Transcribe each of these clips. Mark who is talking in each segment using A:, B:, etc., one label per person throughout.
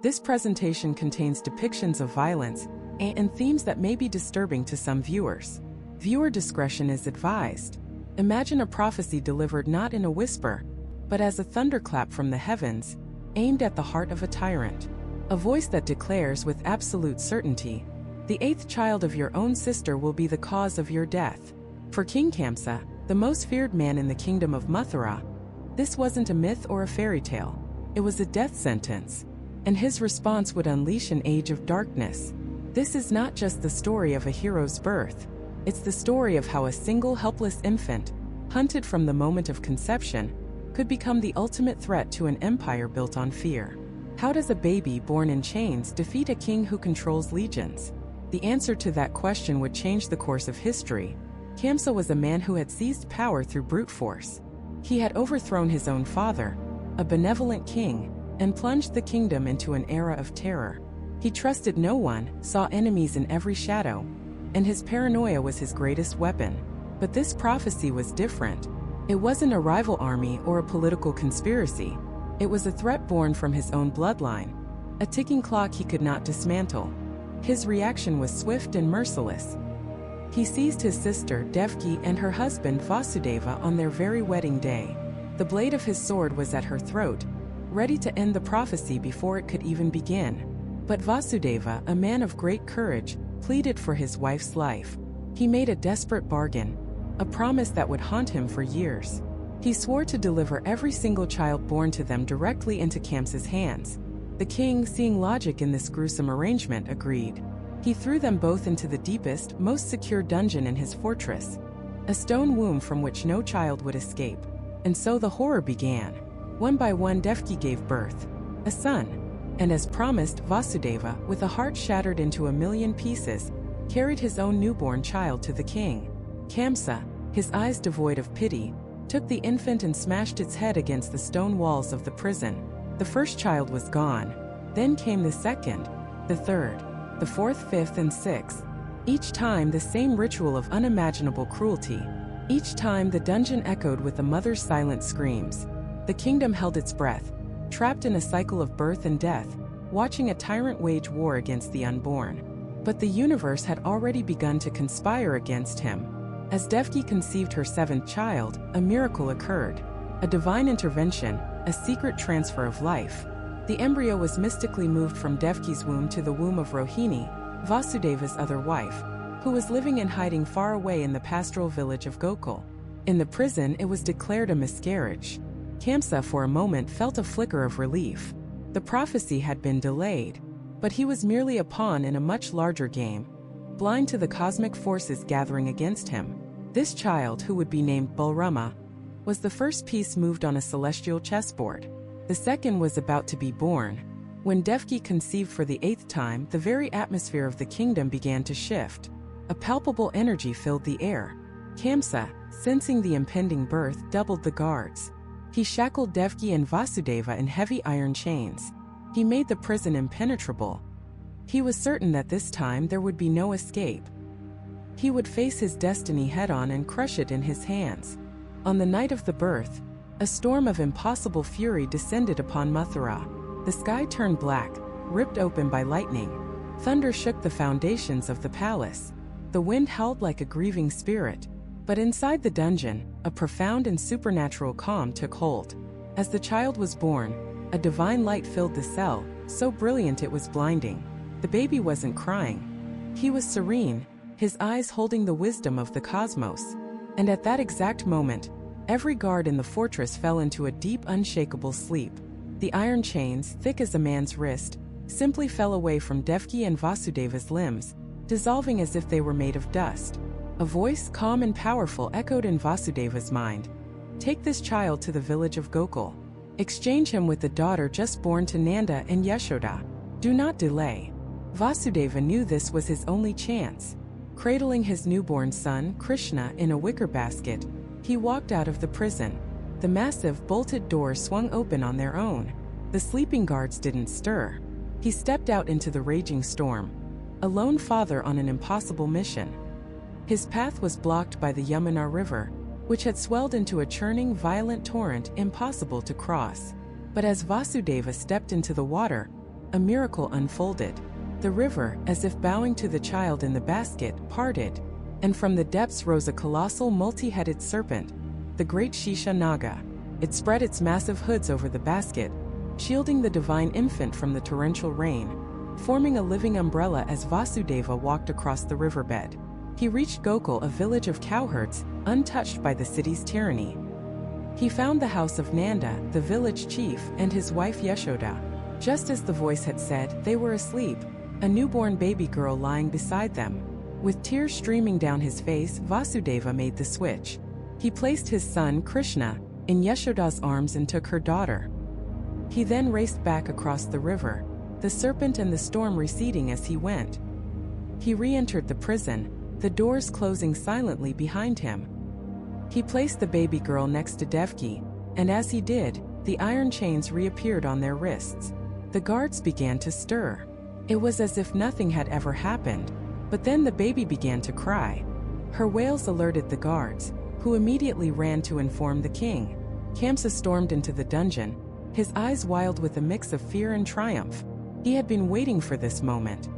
A: This presentation contains depictions of violence and themes that may be disturbing to some viewers. Viewer discretion is advised. Imagine a prophecy delivered not in a whisper, but as a thunderclap from the heavens, aimed at the heart of a tyrant. A voice that declares with absolute certainty, the 8th child of your own sister will be the cause of your death. For King Kamsa, the most feared man in the kingdom of Mathura, this wasn't a myth or a fairy tale. It was a death sentence, and his response would unleash an age of darkness. This is not just the story of a hero's birth. It's the story of how a single helpless infant, hunted from the moment of conception, could become the ultimate threat to an empire built on fear. How does a baby born in chains defeat a king who controls legions? The answer to that question would change the course of history. Kamsa was a man who had seized power through brute force. He had overthrown his own father, a benevolent king, and plunged the kingdom into an era of terror. He trusted no one, saw enemies in every shadow, and his paranoia was his greatest weapon. But this prophecy was different. It wasn't a rival army or a political conspiracy. It was a threat born from his own bloodline, a ticking clock he could not dismantle. His reaction was swift and merciless. He seized his sister, Devki, and her husband, Vasudeva, on their very wedding day. The blade of his sword was at her throat, ready to end the prophecy before it could even begin. But Vasudeva, a man of great courage, pleaded for his wife's life. He made a desperate bargain, a promise that would haunt him for years. He swore to deliver every single child born to them directly into Kamsa's hands. The king, seeing logic in this gruesome arrangement, agreed. He threw them both into the deepest, most secure dungeon in his fortress, a stone womb from which no child would escape. And so the horror began. One by one, Devki gave birth, a son. And as promised, Vasudeva, with a heart shattered into a million pieces, carried his own newborn child to the king. Kamsa, his eyes devoid of pity, took the infant and smashed its head against the stone walls of the prison. The first child was gone. Then came the second, the third, the fourth, fifth, and sixth. Each time the same ritual of unimaginable cruelty. Each time the dungeon echoed with the mother's silent screams. The kingdom held its breath, trapped in a cycle of birth and death, watching a tyrant wage war against the unborn. But the universe had already begun to conspire against him. As Devki conceived her 7th child, a miracle occurred. A divine intervention, a secret transfer of life. The embryo was mystically moved from Devki's womb to the womb of Rohini, Vasudeva's other wife, who was living in hiding far away in the pastoral village of Gokul. In the prison, it was declared a miscarriage. Kamsa for a moment felt a flicker of relief. The prophecy had been delayed, but he was merely a pawn in a much larger game, blind to the cosmic forces gathering against him. This child, who would be named Balrama, was the first piece moved on a celestial chessboard. The second was about to be born. When Devki conceived for the 8th time, the very atmosphere of the kingdom began to shift. A palpable energy filled the air. Kamsa, sensing the impending birth, doubled the guards. He shackled Devki and Vasudeva in heavy iron chains. He made the prison impenetrable. He was certain that this time there would be no escape. He would face his destiny head-on and crush it in his hands. On the night of the birth, a storm of impossible fury descended upon Mathura. The sky turned black, ripped open by lightning. Thunder shook the foundations of the palace. The wind howled like a grieving spirit. But inside the dungeon, a profound and supernatural calm took hold. As the child was born, a divine light filled the cell, so brilliant it was blinding. The baby wasn't crying. He was serene, his eyes holding the wisdom of the cosmos. And at that exact moment, every guard in the fortress fell into a deep, unshakable sleep. The iron chains, thick as a man's wrist, simply fell away from Devki and Vasudeva's limbs, dissolving as if they were made of dust. A voice, calm and powerful, echoed in Vasudeva's mind. Take this child to the village of Gokul. Exchange him with the daughter just born to Nanda and Yashoda. Do not delay. Vasudeva knew this was his only chance. Cradling his newborn son, Krishna, in a wicker basket, he walked out of the prison. The massive, bolted doors swung open on their own. The sleeping guards didn't stir. He stepped out into the raging storm, a lone father on an impossible mission. His path was blocked by the Yamuna River, which had swelled into a churning, violent torrent impossible to cross. But as Vasudeva stepped into the water, a miracle unfolded. The river, as if bowing to the child in the basket, parted, and from the depths rose a colossal multi-headed serpent, the great Shisha Naga. It spread its massive hoods over the basket, shielding the divine infant from the torrential rain, forming a living umbrella as Vasudeva walked across the riverbed. He reached Gokul, a village of cowherds, untouched by the city's tyranny. He found the house of Nanda, the village chief, and his wife Yashoda. Just as the voice had said, they were asleep, a newborn baby girl lying beside them. With tears streaming down his face, Vasudeva made the switch. He placed his son, Krishna, in Yashoda's arms and took her daughter. He then raced back across the river, the serpent and the storm receding as he went. He re-entered the prison, the doors closing silently behind him. He placed the baby girl next to Devki, and as he did, the iron chains reappeared on their wrists. The guards began to stir. It was as if nothing had ever happened, but then the baby began to cry. Her wails alerted the guards, who immediately ran to inform the king. Kamsa stormed into the dungeon, his eyes wild with a mix of fear and triumph. He had been waiting for this moment.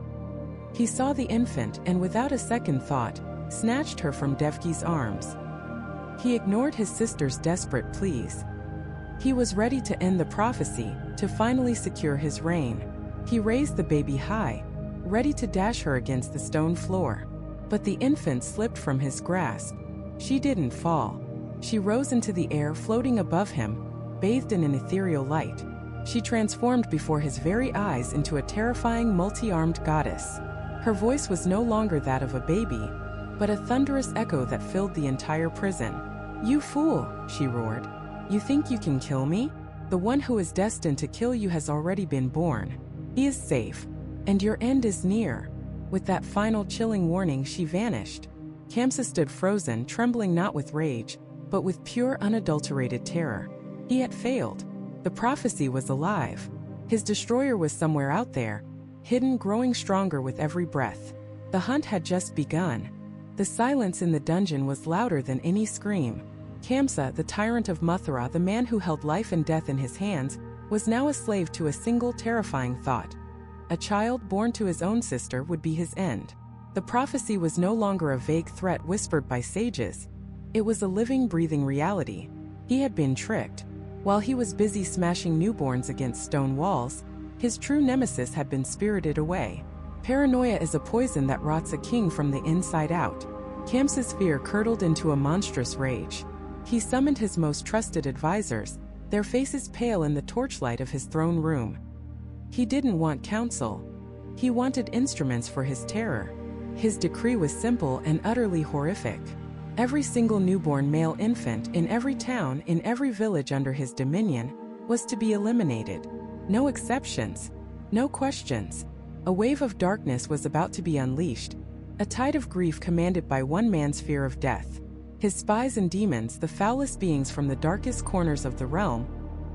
A: He saw the infant and without a second thought, snatched her from Devki's arms. He ignored his sister's desperate pleas. He was ready to end the prophecy, to finally secure his reign. He raised the baby high, ready to dash her against the stone floor. But the infant slipped from his grasp. She didn't fall. She rose into the air, floating above him, bathed in an ethereal light. She transformed before his very eyes into a terrifying multi-armed goddess. Her voice was no longer that of a baby, but a thunderous echo that filled the entire prison. "You fool," she roared. "You think you can kill me? The one who is destined to kill you has already been born. He is safe, and your end is near." With that final chilling warning, she vanished. Kamsa stood frozen, trembling not with rage, but with pure unadulterated terror. He had failed. The prophecy was alive. His destroyer was somewhere out there, hidden, growing stronger with every breath. The hunt had just begun. The silence in the dungeon was louder than any scream. Kamsa, the tyrant of Mathura, the man who held life and death in his hands, was now a slave to a single terrifying thought. A child born to his own sister would be his end. The prophecy was no longer a vague threat whispered by sages. It was a living, breathing reality. He had been tricked. While he was busy smashing newborns against stone walls, his true nemesis had been spirited away. Paranoia is a poison that rots a king from the inside out. Kamsa's fear curdled into a monstrous rage. He summoned his most trusted advisors, their faces pale in the torchlight of his throne room. He didn't want counsel. He wanted instruments for his terror. His decree was simple and utterly horrific. Every single newborn male infant in every town, in every village under his dominion, was to be eliminated. No exceptions. No questions. A wave of darkness was about to be unleashed, a tide of grief commanded by one man's fear of death. His spies and demons, the foulest beings from the darkest corners of the realm,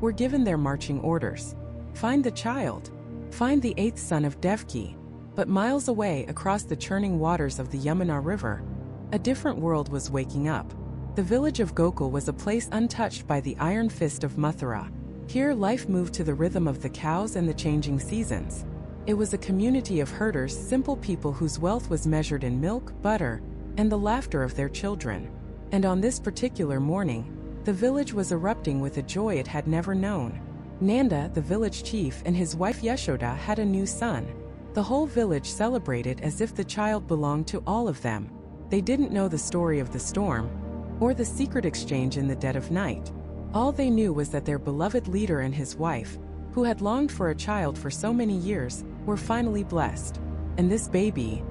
A: were given their marching orders. Find the child. Find the 8th son of Devki. But miles away, across the churning waters of the Yamuna River, a different world was waking up. The village of Gokul was a place untouched by the iron fist of Mathura. Here life moved to the rhythm of the cows and the changing seasons. It was a community of herders, simple people whose wealth was measured in milk, butter, and the laughter of their children. And on this particular morning, the village was erupting with a joy it had never known. Nanda, the village chief, and his wife Yashoda had a new son. The whole village celebrated as if the child belonged to all of them. They didn't know the story of the storm, or the secret exchange in the dead of night. All they knew was that their beloved leader and his wife, who had longed for a child for so many years, were finally blessed. And this baby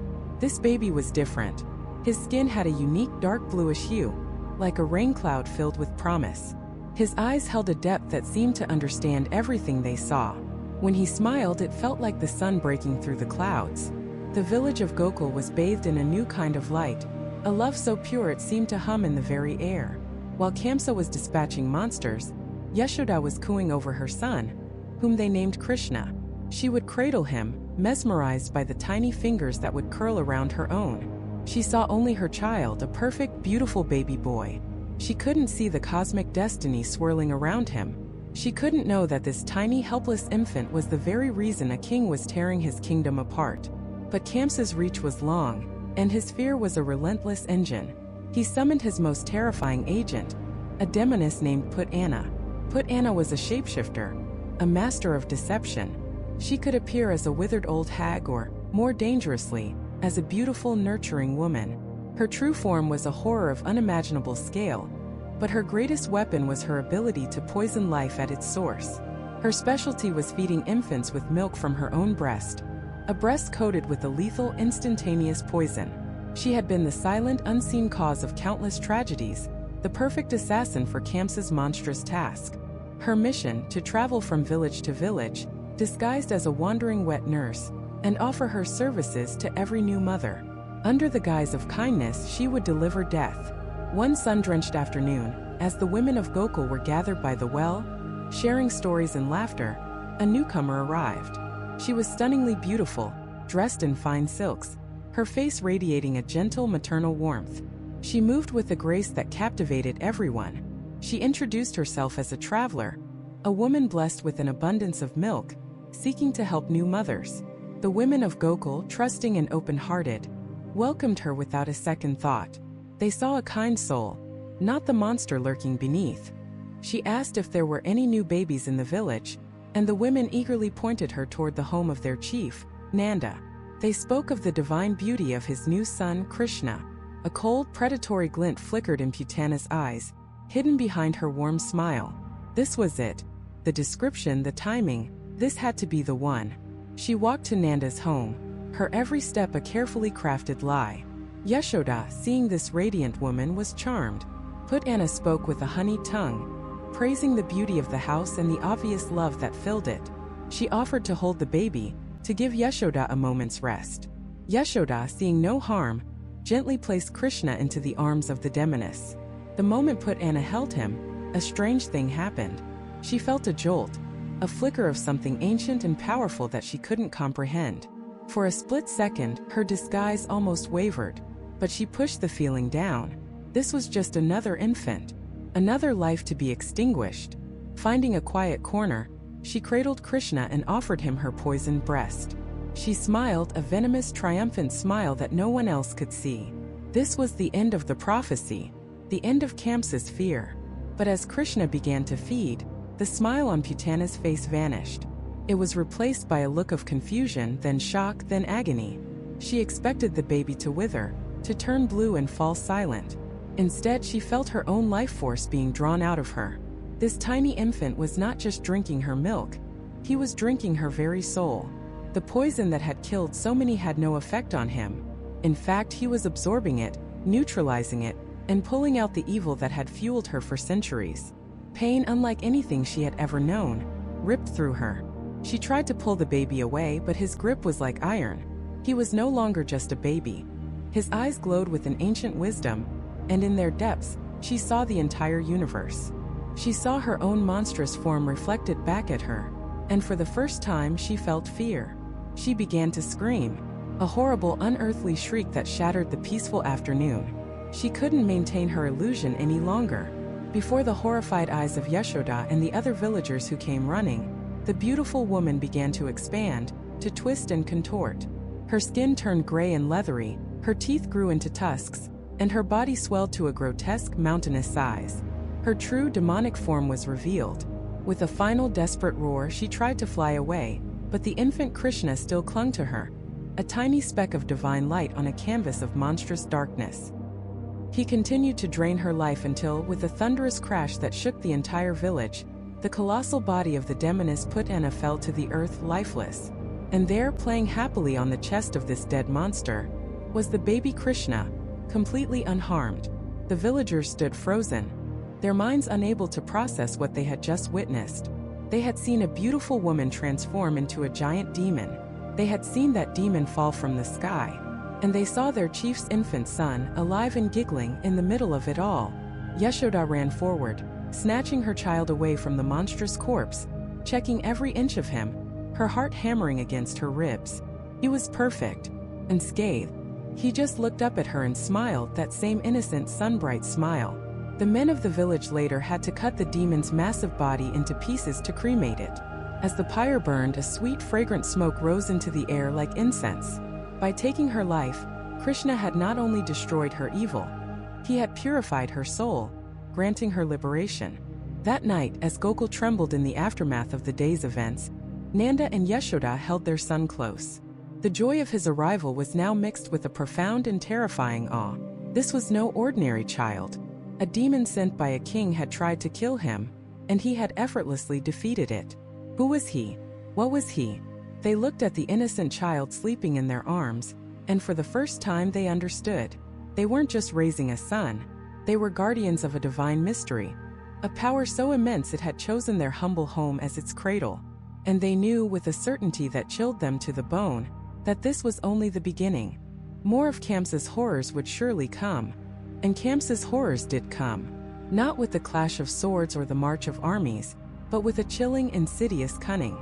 A: was different. His skin had a unique dark bluish hue, like a rain cloud filled with promise. His eyes held a depth that seemed to understand everything they saw. When he smiled, it felt like the sun breaking through the clouds. The village of Gokul was bathed in a new kind of light, a love so pure it seemed to hum in the very air. While Kamsa was dispatching monsters, Yashoda was cooing over her son, whom they named Krishna. She would cradle him, mesmerized by the tiny fingers that would curl around her own. She saw only her child, a perfect, beautiful baby boy. She couldn't see the cosmic destiny swirling around him. She couldn't know that this tiny helpless infant was the very reason a king was tearing his kingdom apart. But Kamsa's reach was long, and his fear was a relentless engine. He summoned his most terrifying agent, a demoness named Put-Anna. Put-Anna was a shapeshifter, a master of deception. She could appear as a withered old hag or, more dangerously, as a beautiful, nurturing woman. Her true form was a horror of unimaginable scale, but her greatest weapon was her ability to poison life at its source. Her specialty was feeding infants with milk from her own breast, a breast coated with a lethal, instantaneous poison. She had been the silent, unseen cause of countless tragedies, the perfect assassin for Kamsa's monstrous task. Her mission, to travel from village to village, disguised as a wandering wet nurse, and offer her services to every new mother. Under the guise of kindness, she would deliver death. One sun-drenched afternoon, as the women of Gokul were gathered by the well, sharing stories and laughter, a newcomer arrived. She was stunningly beautiful, dressed in fine silks, her face radiating a gentle maternal warmth. She moved with a grace that captivated everyone. She introduced herself as a traveler, a woman blessed with an abundance of milk, seeking to help new mothers. The women of Gokul, trusting and open-hearted, welcomed her without a second thought. They saw a kind soul, not the monster lurking beneath. She asked if there were any new babies in the village, and the women eagerly pointed her toward the home of their chief, Nanda. They spoke of the divine beauty of his new son, Krishna. A cold, predatory glint flickered in Put-Anna's eyes, hidden behind her warm smile. This was it. The description, the timing, this had to be the one. She walked to Nanda's home, her every step a carefully crafted lie. Yashoda, seeing this radiant woman, was charmed. Put-Anna spoke with a honeyed tongue, praising the beauty of the house and the obvious love that filled it. She offered to hold the baby, to give Yashoda a moment's rest. Yashoda, seeing no harm, gently placed Krishna into the arms of the demoness. The moment Put-Anna held him, a strange thing happened. She felt a jolt, a flicker of something ancient and powerful that she couldn't comprehend. For a split second, her disguise almost wavered, but she pushed the feeling down. This was just another infant, another life to be extinguished. Finding a quiet corner, she cradled Krishna and offered him her poisoned breast. She smiled, a venomous, triumphant smile that no one else could see. This was the end of the prophecy, the end of Kamsa's fear. But as Krishna began to feed, the smile on Put-Anna's face vanished. It was replaced by a look of confusion, then shock, then agony. She expected the baby to wither, to turn blue and fall silent. Instead, she felt her own life force being drawn out of her. This tiny infant was not just drinking her milk, he was drinking her very soul. The poison that had killed so many had no effect on him. In fact, he was absorbing it, neutralizing it, and pulling out the evil that had fueled her for centuries. Pain unlike anything she had ever known ripped through her. She tried to pull the baby away, but his grip was like iron. He was no longer just a baby. His eyes glowed with an ancient wisdom, and in their depths, she saw the entire universe. She saw her own monstrous form reflected back at her, and for the first time she felt fear. She began to scream, a horrible, unearthly shriek that shattered the peaceful afternoon. She couldn't maintain her illusion any longer. Before the horrified eyes of Yashoda and the other villagers who came running, the beautiful woman began to expand, to twist and contort. Her skin turned gray and leathery, her teeth grew into tusks, and her body swelled to a grotesque, mountainous size. Her true demonic form was revealed. With a final desperate roar, she tried to fly away, but the infant Krishna still clung to her, a tiny speck of divine light on a canvas of monstrous darkness. He continued to drain her life until, with a thunderous crash that shook the entire village, the colossal body of the demoness Put-Anna fell to the earth lifeless. And there, playing happily on the chest of this dead monster, was the baby Krishna, completely unharmed. The villagers stood frozen, their minds unable to process what they had just witnessed. They had seen a beautiful woman transform into a giant demon. They had seen that demon fall from the sky. And they saw their chief's infant son, alive and giggling, in the middle of it all. Yashoda ran forward, snatching her child away from the monstrous corpse, checking every inch of him, her heart hammering against her ribs. He was perfect, unscathed. He just looked up at her and smiled, that same innocent, sun-bright smile. The men of the village later had to cut the demon's massive body into pieces to cremate it. As the pyre burned, a sweet, fragrant smoke rose into the air like incense. By taking her life, Krishna had not only destroyed her evil, he had purified her soul, granting her liberation. That night, as Gokul trembled in the aftermath of the day's events, Nanda and Yashoda held their son close. The joy of his arrival was now mixed with a profound and terrifying awe. This was no ordinary child. A demon sent by a king had tried to kill him, and he had effortlessly defeated it. Who was he? What was he? They looked at the innocent child sleeping in their arms, and for the first time they understood. They weren't just raising a son, they were guardians of a divine mystery, a power so immense it had chosen their humble home as its cradle. And they knew with a certainty that chilled them to the bone, that this was only the beginning. More of Kamsa's horrors would surely come. And Kamsa's horrors did come. Not with the clash of swords or the march of armies, but with a chilling, insidious cunning.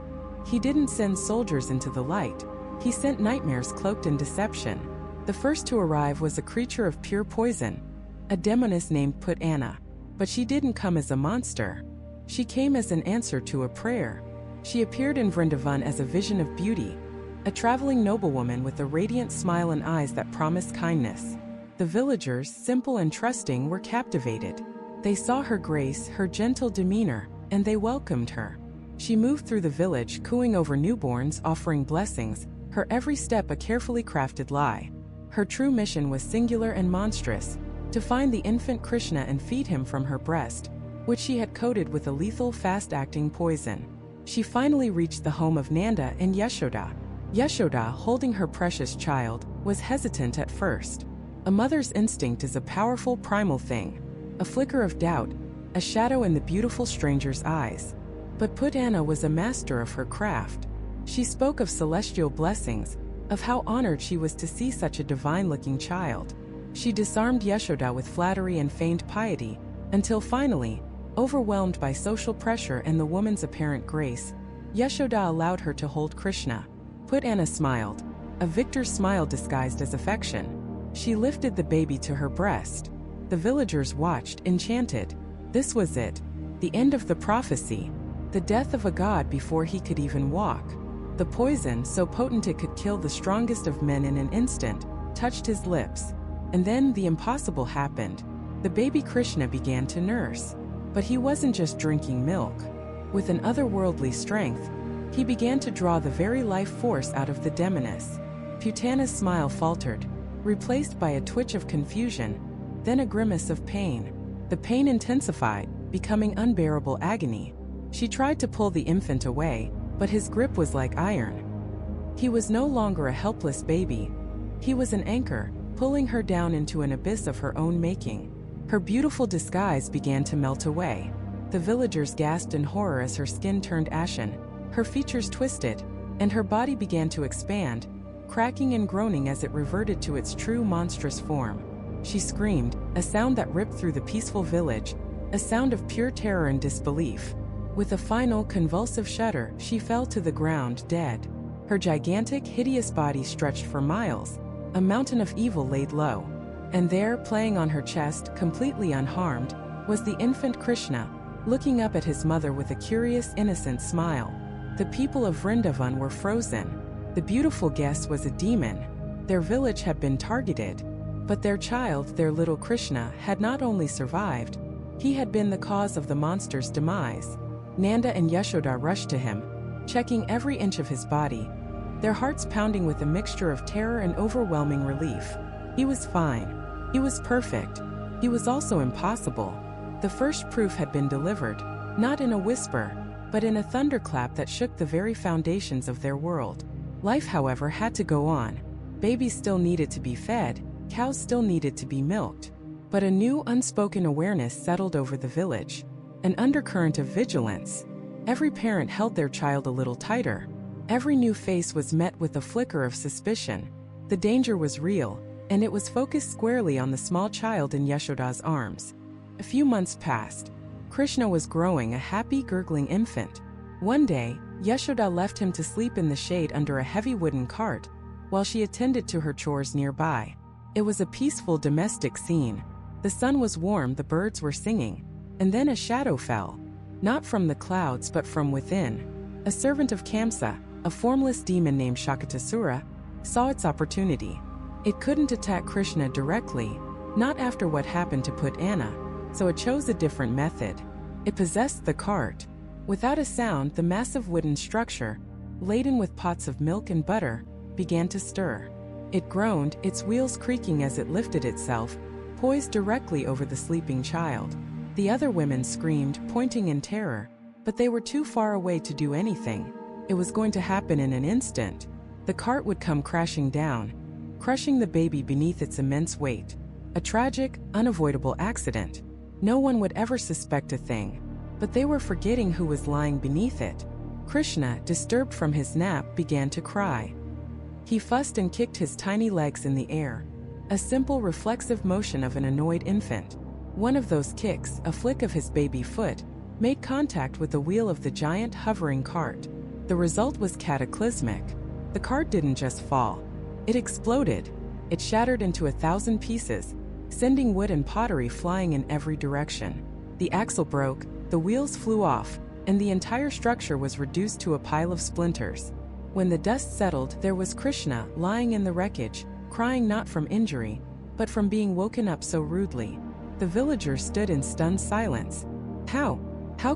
A: He didn't send soldiers into the light, he sent nightmares cloaked in deception. The first to arrive was a creature of pure poison, a demoness named Putana. But she didn't come as a monster. She came as an answer to a prayer. She appeared in Vrindavan as a vision of beauty, a traveling noblewoman with a radiant smile and eyes that promised kindness. The villagers, simple and trusting, were captivated. They saw her grace, her gentle demeanor, and they welcomed her. She moved through the village, cooing over newborns, offering blessings, her every step a carefully crafted lie. Her true mission was singular and monstrous, to find the infant Krishna and feed him from her breast, which she had coated with a lethal, fast-acting poison. She finally reached the home of Nanda and Yashoda. Yashoda, holding her precious child, was hesitant at first. A mother's instinct is a powerful, primal thing. A flicker of doubt, a shadow in the beautiful stranger's eyes. But Putana was a master of her craft. She spoke of celestial blessings, of how honored she was to see such a divine-looking child. She disarmed Yashoda with flattery and feigned piety, until finally, overwhelmed by social pressure and the woman's apparent grace, Yashoda allowed her to hold Krishna. Putana smiled, a victor's smile disguised as affection. She lifted the baby to her breast. The villagers watched, enchanted. This was it, the end of the prophecy, the death of a god before he could even walk. The poison, so potent it could kill the strongest of men in an instant, touched his lips. And then the impossible happened. The baby Krishna began to nurse. But he wasn't just drinking milk. With an otherworldly strength, he began to draw the very life force out of the demoness. Putana's smile faltered, replaced by a twitch of confusion, then a grimace of pain. The pain intensified, becoming unbearable agony. She tried to pull the infant away, but his grip was like iron. He was no longer a helpless baby. He was an anchor, pulling her down into an abyss of her own making. Her beautiful disguise began to melt away. The villagers gasped in horror as her skin turned ashen, her features twisted, and her body began to expand, cracking and groaning as it reverted to its true monstrous form. She screamed, a sound that ripped through the peaceful village, a sound of pure terror and disbelief. With a final, convulsive shudder, she fell to the ground, dead. Her gigantic, hideous body stretched for miles. A mountain of evil laid low. And there, playing on her chest, completely unharmed, was the infant Krishna, looking up at his mother with a curious, innocent smile. The people of Vrindavan were frozen. The beautiful guest was a demon. Their village had been targeted. But their child, their little Krishna, had not only survived, he had been the cause of the monster's demise. Nanda and Yashoda rushed to him, checking every inch of his body, their hearts pounding with a mixture of terror and overwhelming relief. He was fine. He was perfect. He was also impossible. The first proof had been delivered, not in a whisper, but in a thunderclap that shook the very foundations of their world. Life, however, had to go on. Babies still needed to be fed, cows still needed to be milked. But a new, unspoken awareness settled over the village. An undercurrent of vigilance. Every parent held their child a little tighter. Every new face was met with a flicker of suspicion. The danger was real, and it was focused squarely on the small child in Yashoda's arms. A few months passed. Krishna was growing, a happy, gurgling infant. One day, Yashoda left him to sleep in the shade under a heavy wooden cart, while she attended to her chores nearby. It was a peaceful domestic scene. The sun was warm, the birds were singing. And then a shadow fell. Not from the clouds but from within. A servant of Kamsa, a formless demon named Shakatasura, saw its opportunity. It couldn't attack Krishna directly, not after what happened to put Anna, so it chose a different method. It possessed the cart. Without a sound, the massive wooden structure, laden with pots of milk and butter, began to stir. It groaned, its wheels creaking as it lifted itself, poised directly over the sleeping child. The other women screamed, pointing in terror, but they were too far away to do anything. It was going to happen in an instant. The cart would come crashing down, crushing the baby beneath its immense weight. A tragic, unavoidable accident. No one would ever suspect a thing. But they were forgetting who was lying beneath it. Krishna, disturbed from his nap, began to cry. He fussed and kicked his tiny legs in the air, a simple reflexive motion of an annoyed infant. One of those kicks, a flick of his baby foot, made contact with the wheel of the giant hovering cart. The result was cataclysmic. The cart didn't just fall. It exploded. It shattered into 1,000 pieces, sending wood and pottery flying in every direction. The axle broke, the wheels flew off, and the entire structure was reduced to a pile of splinters. When the dust settled, there was Krishna lying in the wreckage, crying not from injury, but from being woken up so rudely. The villagers stood in stunned silence. How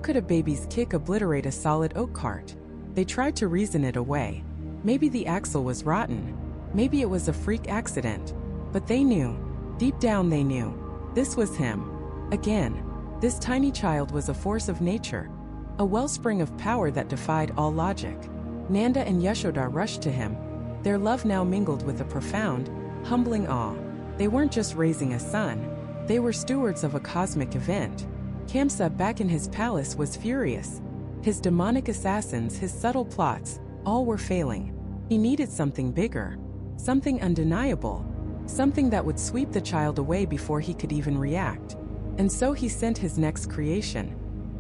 A: could a baby's kick obliterate a solid oak cart? They tried to reason it away. Maybe the axle was rotten. Maybe it was a freak accident. But they knew. Deep down they knew. This was him. Again. This tiny child was a force of nature, a wellspring of power that defied all logic. Nanda and Yashoda rushed to him, their love now mingled with a profound, humbling awe. They weren't just raising a son, they were stewards of a cosmic event. Kamsa, back in his palace, was furious. His demonic assassins, his subtle plots, all were failing. He needed something bigger, something undeniable, something that would sweep the child away before he could even react. And so he sent his next creation,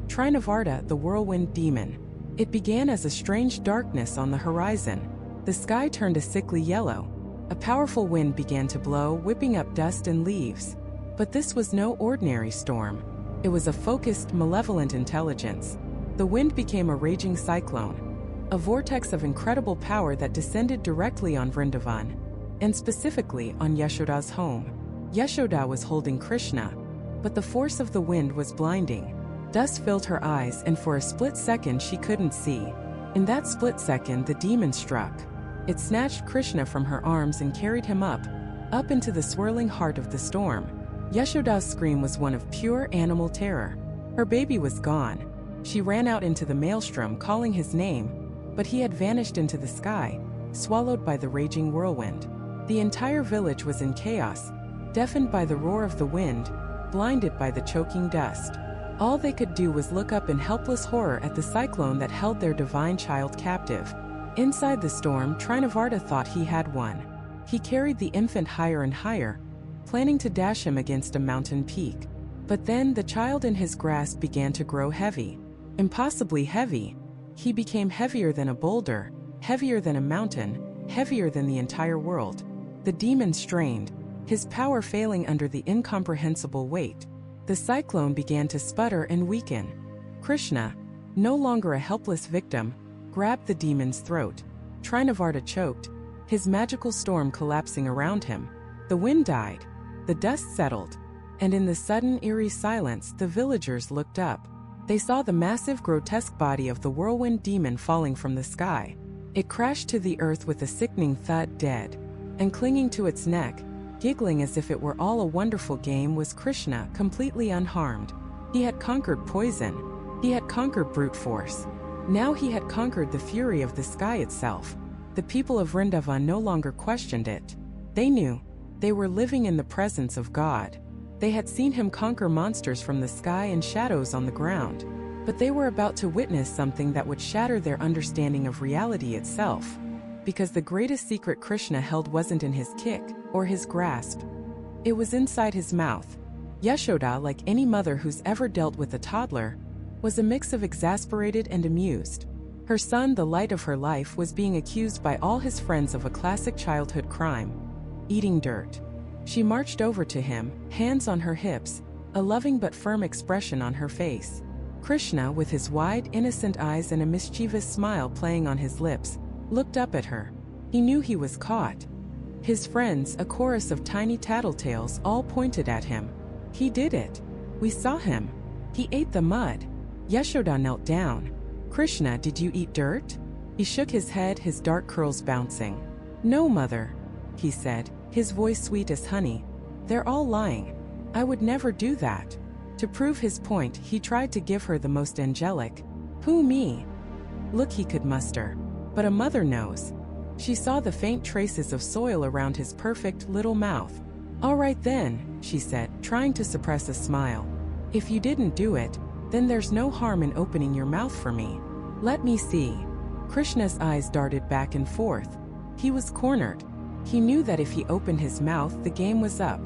A: Trinavarta, the whirlwind demon. It began as a strange darkness on the horizon. The sky turned a sickly yellow. A powerful wind began to blow, whipping up dust and leaves. But this was no ordinary storm. It was a focused, malevolent intelligence. The wind became a raging cyclone, a vortex of incredible power that descended directly on Vrindavan, and specifically on Yashoda's home. Yashoda was holding Krishna, but the force of the wind was blinding. Dust filled her eyes, and for a split second she couldn't see. In that split second, the demon struck. It snatched Krishna from her arms and carried him up into the swirling heart of the storm. Yashoda's scream was one of pure animal terror. Her baby was gone. She ran out into the maelstrom, calling his name, but he had vanished into the sky, swallowed by the raging whirlwind. The entire village was in chaos, deafened by the roar of the wind, blinded by the choking dust. All they could do was look up in helpless horror at the cyclone that held their divine child captive. Inside the storm, Trinavarta thought he had won. He carried the infant higher and higher, planning to dash him against a mountain peak. But then the child in his grasp began to grow heavy. Impossibly heavy. He became heavier than a boulder, heavier than a mountain, heavier than the entire world. The demon strained, his power failing under the incomprehensible weight. The cyclone began to sputter and weaken. Krishna, no longer a helpless victim, grabbed the demon's throat. Trinavarta choked, his magical storm collapsing around him. The wind died. The dust settled. And in the sudden, eerie silence, the villagers looked up. They saw the massive, grotesque body of the whirlwind demon falling from the sky. It crashed to the earth with a sickening thud, dead. And clinging to its neck, giggling as if it were all a wonderful game, was Krishna, completely unharmed. He had conquered poison. He had conquered brute force. Now he had conquered the fury of the sky itself. The people of Vrindavan no longer questioned it. They knew. They were living in the presence of God. They had seen him conquer monsters from the sky and shadows on the ground. But they were about to witness something that would shatter their understanding of reality itself. Because the greatest secret Krishna held wasn't in his kick or his grasp. It was inside his mouth. Yashoda, like any mother who's ever dealt with a toddler, was a mix of exasperated and amused. Her son, the light of her life, was being accused by all his friends of a classic childhood crime: eating dirt. She marched over to him, hands on her hips, a loving but firm expression on her face. Krishna, with his wide, innocent eyes and a mischievous smile playing on his lips, looked up at her. He knew he was caught. His friends, a chorus of tiny tattletales, all pointed at him. He did it. We saw him. He ate the mud. Yashoda knelt down. Krishna, did you eat dirt? He shook his head, his dark curls bouncing. No, mother, he said, his voice sweet as honey. They're all lying. I would never do that. To prove his point, he tried to give her the most angelic, "Who, me?" look he could muster. But a mother knows. She saw the faint traces of soil around his perfect little mouth. All right then, she said, trying to suppress a smile. If you didn't do it, then there's no harm in opening your mouth for me. Let me see. Krishna's eyes darted back and forth. He was cornered. He knew that if he opened his mouth, the game was up.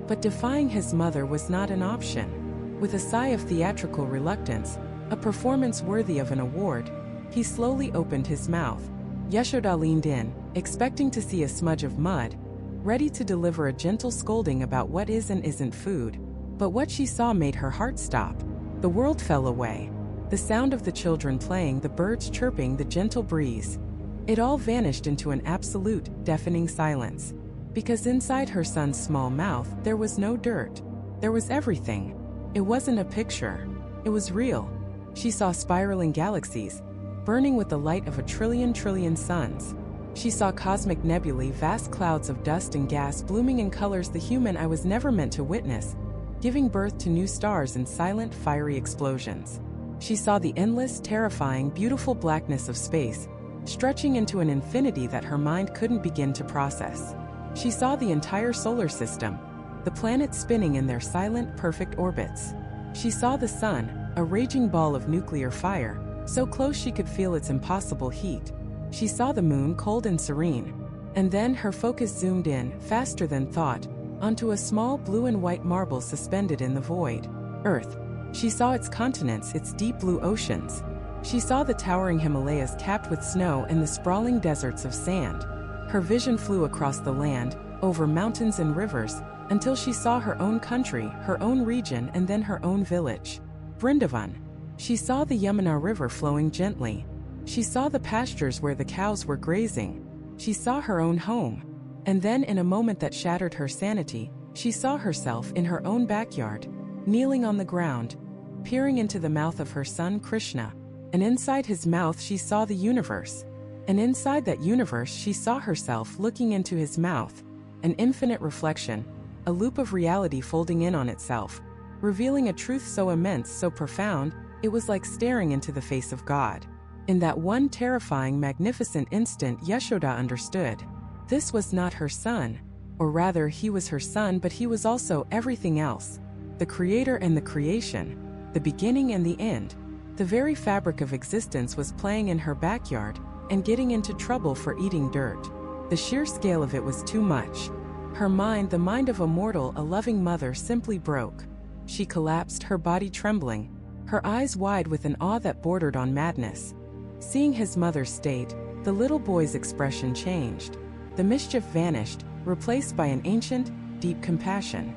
A: But defying his mother was not an option. With a sigh of theatrical reluctance, a performance worthy of an award, he slowly opened his mouth. Yashoda leaned in, expecting to see a smudge of mud, ready to deliver a gentle scolding about what is and isn't food. But what she saw made her heart stop. The world fell away. The sound of the children playing, the birds chirping, the gentle breeze. It all vanished into an absolute, deafening silence. Because inside her son's small mouth, there was no dirt. There was everything. It wasn't a picture. It was real. She saw spiraling galaxies, burning with the light of a trillion suns. She saw cosmic nebulae, vast clouds of dust and gas blooming in colors the human eye was never meant to witness, giving birth to new stars in silent, fiery explosions. She saw the endless, terrifying, beautiful blackness of space, stretching into an infinity that her mind couldn't begin to process. She saw the entire solar system, the planets spinning in their silent, perfect orbits. She saw the sun, a raging ball of nuclear fire, so close she could feel its impossible heat. She saw the moon, cold and serene. And then her focus zoomed in, faster than thought, onto a small blue and white marble suspended in the void. Earth. She saw its continents, its deep blue oceans. She saw the towering Himalayas capped with snow and the sprawling deserts of sand. Her vision flew across the land, over mountains and rivers, until she saw her own country, her own region, and then her own village. Vrindavan. She saw the Yamuna River flowing gently. She saw the pastures where the cows were grazing. She saw her own home. And then, in a moment that shattered her sanity, she saw herself in her own backyard, kneeling on the ground, peering into the mouth of her son Krishna. And inside his mouth she saw the universe. And inside that universe she saw herself looking into his mouth, an infinite reflection, a loop of reality folding in on itself, revealing a truth so immense, so profound, it was like staring into the face of God. In that one terrifying, magnificent instant, Yashoda understood. This was not her son, or rather, he was her son, but he was also everything else. The creator and the creation, the beginning and the end. The very fabric of existence was playing in her backyard and getting into trouble for eating dirt. The sheer scale of it was too much. Her mind, the mind of a mortal, a loving mother, simply broke. She collapsed, her body trembling, her eyes wide with an awe that bordered on madness. Seeing his mother's state, the little boy's expression changed. The mischief vanished, replaced by an ancient, deep compassion.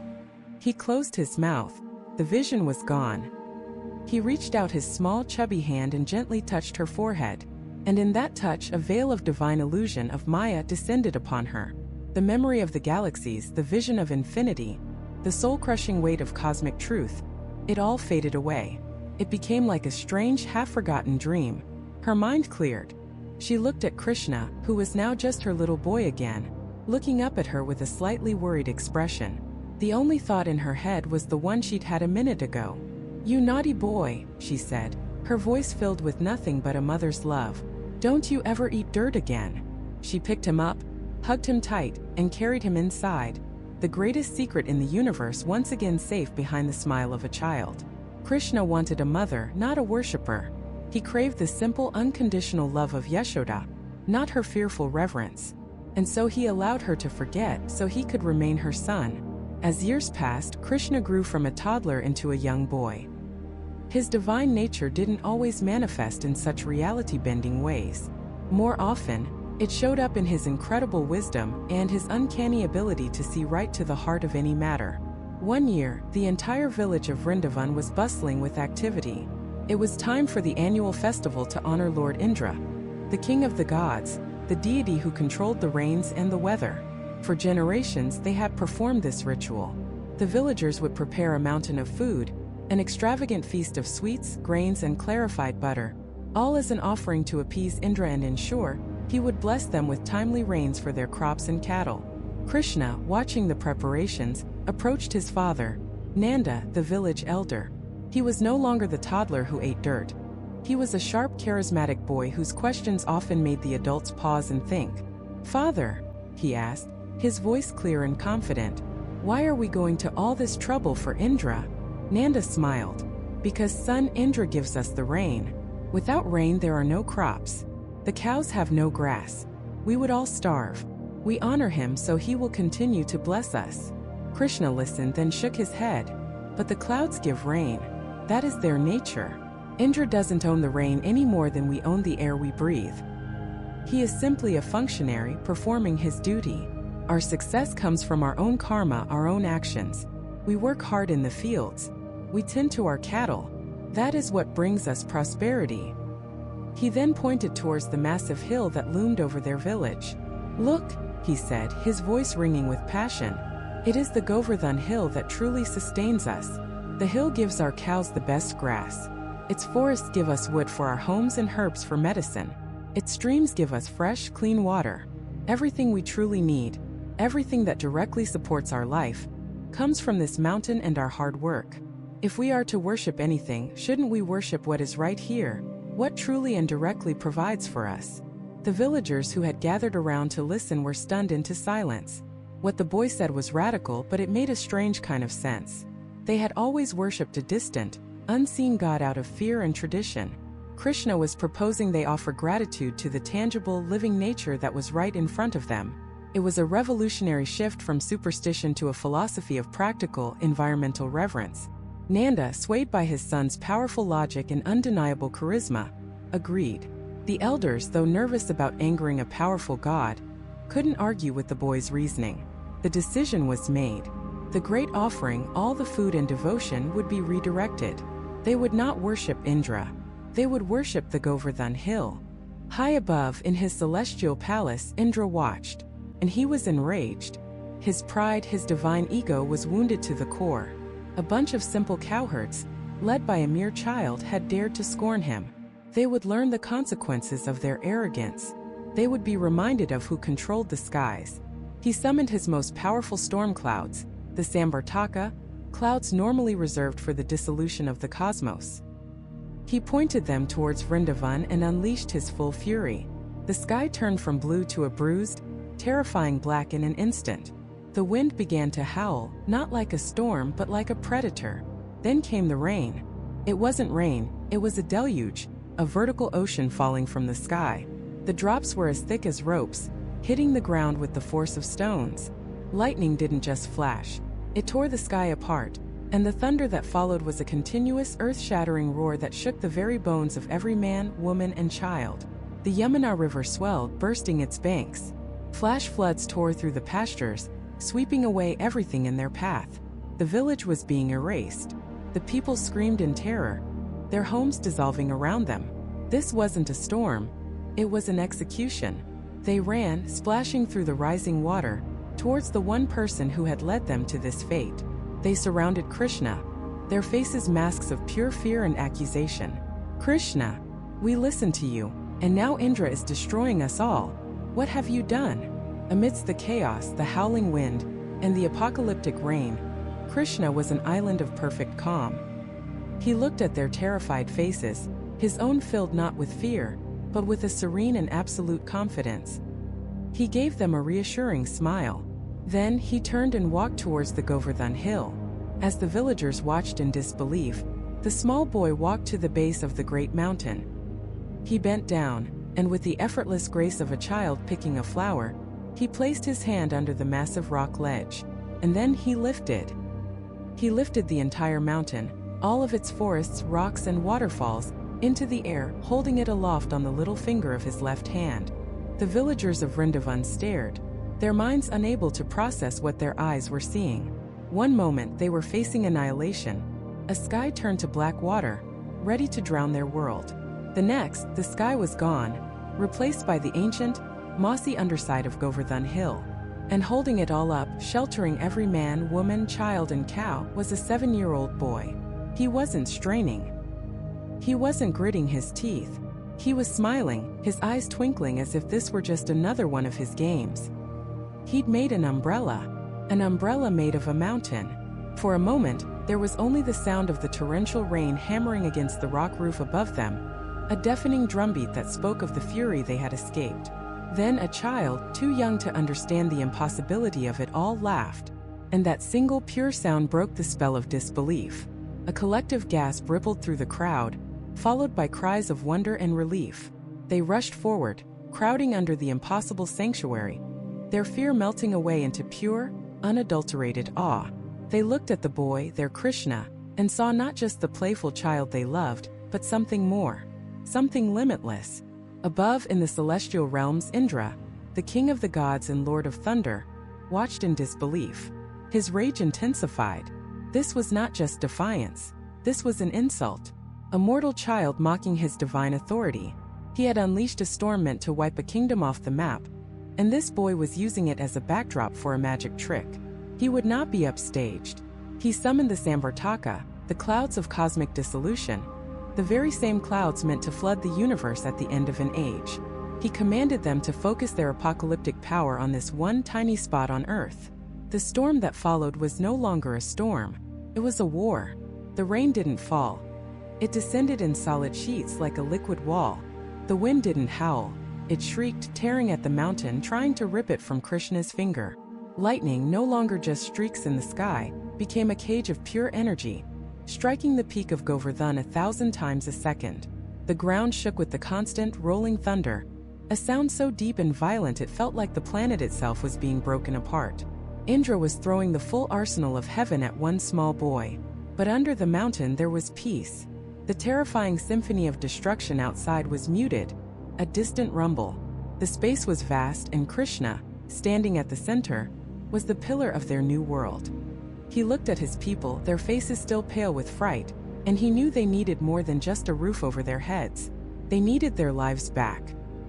A: He closed his mouth. The vision was gone. He reached out his small, chubby hand and gently touched her forehead. And in that touch, a veil of divine illusion of Maya descended upon her. The memory of the galaxies, the vision of infinity, the soul-crushing weight of cosmic truth, it all faded away. It became like a strange, half-forgotten dream. Her mind cleared. She looked at Krishna, who was now just her little boy again, looking up at her with a slightly worried expression. The only thought in her head was the one she'd had a minute ago. "You naughty boy," she said, her voice filled with nothing but a mother's love. "Don't you ever eat dirt again." She picked him up, hugged him tight, and carried him inside. The greatest secret in the universe once again safe behind the smile of a child. Krishna wanted a mother, not a worshipper. He craved the simple, unconditional love of Yashoda, not her fearful reverence. And so he allowed her to forget so he could remain her son. As years passed, Krishna grew from a toddler into a young boy. His divine nature didn't always manifest in such reality-bending ways. More often, It showed up in his incredible wisdom and his uncanny ability to see right to the heart of any matter. One year, the entire village of Vrindavan was bustling with activity. It was time for the annual festival to honor Lord Indra, the king of the gods, the deity who controlled the rains and the weather. For generations, they had performed this ritual. The villagers would prepare a mountain of food, an extravagant feast of sweets, grains, and clarified butter, all as an offering to appease Indra and ensure he would bless them with timely rains for their crops and cattle. Krishna, watching the preparations, approached his father, Nanda, the village elder. He was no longer the toddler who ate dirt. He was a sharp, charismatic boy whose questions often made the adults pause and think. "Father," he asked, his voice clear and confident, "why are we going to all this trouble for Indra?" Nanda smiled. "Because son, Indra gives us the rain. Without rain there are no crops. The cows have no grass. We would all starve. We honor him so he will continue to bless us." Krishna listened, then shook his head. "But the clouds give rain. That is their nature. Indra doesn't own the rain any more than we own the air we breathe. He is simply a functionary performing his duty. Our success comes from our own karma, our own actions. We work hard in the fields. We tend to our cattle. That is what brings us prosperity." He then pointed towards the massive hill that loomed over their village. "Look," he said, his voice ringing with passion. "It is the Govardhan hill that truly sustains us. The hill gives our cows the best grass. Its forests give us wood for our homes and herbs for medicine. Its streams give us fresh, clean water. Everything we truly need, everything that directly supports our life, comes from this mountain and our hard work. If we are to worship anything, shouldn't we worship what is right here, what truly and directly provides for us?" The villagers who had gathered around to listen were stunned into silence. What the boy said was radical, but it made a strange kind of sense. They had always worshipped a distant, unseen God out of fear and tradition. Krishna was proposing they offer gratitude to the tangible, living nature that was right in front of them. It was a revolutionary shift from superstition to a philosophy of practical, environmental reverence. Nanda, swayed by his son's powerful logic and undeniable charisma, agreed. The elders, though nervous about angering a powerful god, couldn't argue with the boy's reasoning. The decision was made. The great offering, all the food and devotion, would be redirected. They would not worship Indra. They would worship the Govardhan hill. High above, in his celestial palace, Indra watched. And he was enraged. His pride, his divine ego was wounded to the core. A bunch of simple cowherds, led by a mere child, had dared to scorn him. They would learn the consequences of their arrogance. They would be reminded of who controlled the skies. He summoned his most powerful storm clouds, the Samvartaka, clouds normally reserved for the dissolution of the cosmos. He pointed them towards Vrindavan and unleashed his full fury. The sky turned from blue to a bruised, terrifying black in an instant. The wind began to howl, not like a storm but like a predator. Then came the rain. It wasn't rain, it was a deluge, a vertical ocean falling from the sky. The drops were as thick as ropes, hitting the ground with the force of stones. Lightning didn't just flash. It tore the sky apart, and the thunder that followed was a continuous, earth-shattering roar that shook the very bones of every man, woman, and child. The Yamuna River swelled, bursting its banks. Flash floods tore through the pastures, sweeping away everything in their path. The village was being erased. The people screamed in terror, their homes dissolving around them. This wasn't a storm. It was an execution. They ran, splashing through the rising water, towards the one person who had led them to this fate. They surrounded Krishna, their faces masks of pure fear and accusation. "Krishna, we listened to you, and now Indra is destroying us all. What have you done?" Amidst the chaos, the howling wind, and the apocalyptic rain, Krishna was an island of perfect calm. He looked at their terrified faces, his own filled not with fear, but with a serene and absolute confidence. He gave them a reassuring smile. Then he turned and walked towards the Govardhan hill. As the villagers watched in disbelief, the small boy walked to the base of the great mountain. He bent down, and with the effortless grace of a child picking a flower, he placed his hand under the massive rock ledge, and then he lifted. He lifted the entire mountain, all of its forests, rocks, and waterfalls, into the air, holding it aloft on the little finger of his left hand. The villagers of Vrindavan stared, their minds unable to process what their eyes were seeing. One moment they were facing annihilation. A sky turned to black water, ready to drown their world. The next, the sky was gone, replaced by the ancient, mossy underside of Govardhan Hill. And holding it all up, sheltering every man, woman, child and cow, was a 7-year-old boy. He wasn't straining. He wasn't gritting his teeth. He was smiling, his eyes twinkling as if this were just another one of his games. He'd made an umbrella made of a mountain. For a moment, there was only the sound of the torrential rain hammering against the rock roof above them, a deafening drumbeat that spoke of the fury they had escaped. Then a child, too young to understand the impossibility of it all, laughed, and that single pure sound broke the spell of disbelief. A collective gasp rippled through the crowd, followed by cries of wonder and relief. They rushed forward, crowding under the impossible sanctuary, their fear melting away into pure, unadulterated awe. They looked at the boy, their Krishna, and saw not just the playful child they loved, but something more, something limitless. Above in the celestial realms, Indra, the king of the gods and lord of thunder, watched in disbelief. His rage intensified. This was not just defiance. This was an insult. A mortal child mocking his divine authority. He had unleashed a storm meant to wipe a kingdom off the map, and this boy was using it as a backdrop for a magic trick. He would not be upstaged. He summoned the Samvartaka, the clouds of cosmic dissolution, the very same clouds meant to flood the universe at the end of an age. He commanded them to focus their apocalyptic power on this one tiny spot on Earth. The storm that followed was no longer a storm. It was a war. The rain didn't fall. It descended in solid sheets like a liquid wall. The wind didn't howl. It shrieked, tearing at the mountain, trying to rip it from Krishna's finger. Lightning, no longer just streaks in the sky, became a cage of pure energy, striking the peak of Govardhan 1,000 times a second. The ground shook with the constant, rolling thunder, a sound so deep and violent it felt like the planet itself was being broken apart. Indra was throwing the full arsenal of heaven at one small boy. But under the mountain there was peace. The terrifying symphony of destruction outside was muted, a distant rumble. The space was vast, and Krishna, standing at the center, was the pillar of their new world. He looked at his people, their faces still pale with fright, and he knew they needed more than just a roof over their heads. They needed their lives back.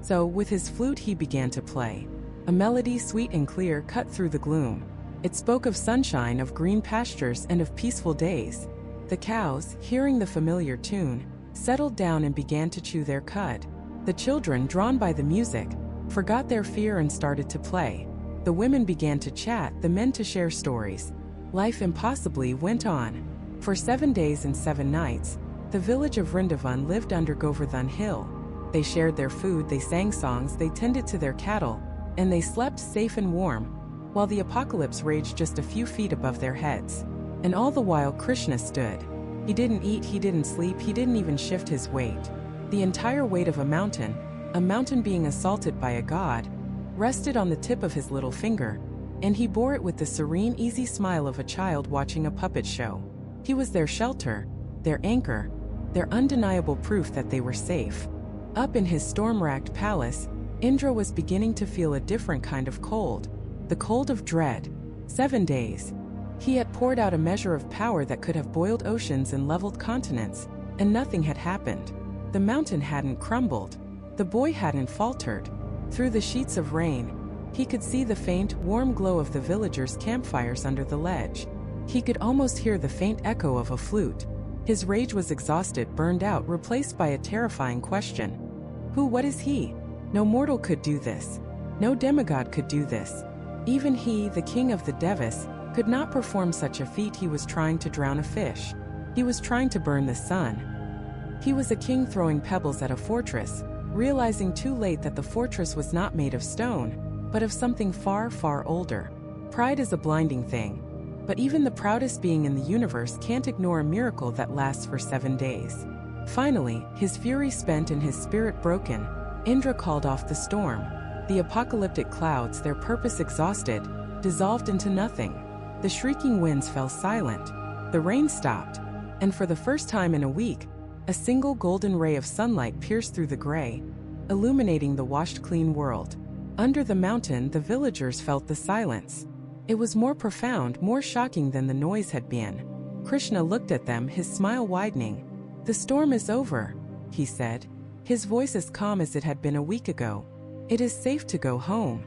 A: So, with his flute he began to play. A melody sweet and clear cut through the gloom. It spoke of sunshine, of green pastures, and of peaceful days. The cows, hearing the familiar tune, settled down and began to chew their cud. The children, drawn by the music, forgot their fear and started to play. The women began to chat, the men to share stories. Life impossibly went on. For 7 days and 7 nights, the village of Vrindavan lived under Govardhan Hill. They shared their food, they sang songs, they tended to their cattle, and they slept safe and warm, while the apocalypse raged just a few feet above their heads. And all the while Krishna stood. He didn't eat, he didn't sleep, he didn't even shift his weight. The entire weight of a mountain being assaulted by a god, rested on the tip of his little finger, and he bore it with the serene, easy smile of a child watching a puppet show. He was their shelter, their anchor, their undeniable proof that they were safe. Up in his storm-racked palace, Indra was beginning to feel a different kind of cold, the cold of dread. 7 days. He had poured out a measure of power that could have boiled oceans and leveled continents, and nothing had happened. The mountain hadn't crumbled. The boy hadn't faltered. Through the sheets of rain, he could see the faint, warm glow of the villagers' campfires under the ledge. He could almost hear the faint echo of a flute. His rage was exhausted, burned out, replaced by a terrifying question. What is he? No mortal could do this. No demigod could do this. Even he, the king of the Devas, could not perform such a feat. He was trying to drown a fish. He was trying to burn the sun. He was a king throwing pebbles at a fortress, realizing too late that the fortress was not made of stone, but of something far, far older. Pride is a blinding thing. But even the proudest being in the universe can't ignore a miracle that lasts for 7 days. Finally, his fury spent and his spirit broken, Indra called off the storm. The apocalyptic clouds, their purpose exhausted, dissolved into nothing. The shrieking winds fell silent. The rain stopped. And for the first time in a week, a single golden ray of sunlight pierced through the gray. illuminating the washed-clean world. Under the mountain, the villagers felt the silence. It was more profound, more shocking than the noise had been. Krishna looked at them, his smile widening. "The storm is over," he said, his voice as calm as it had been a week ago. "It is safe to go home."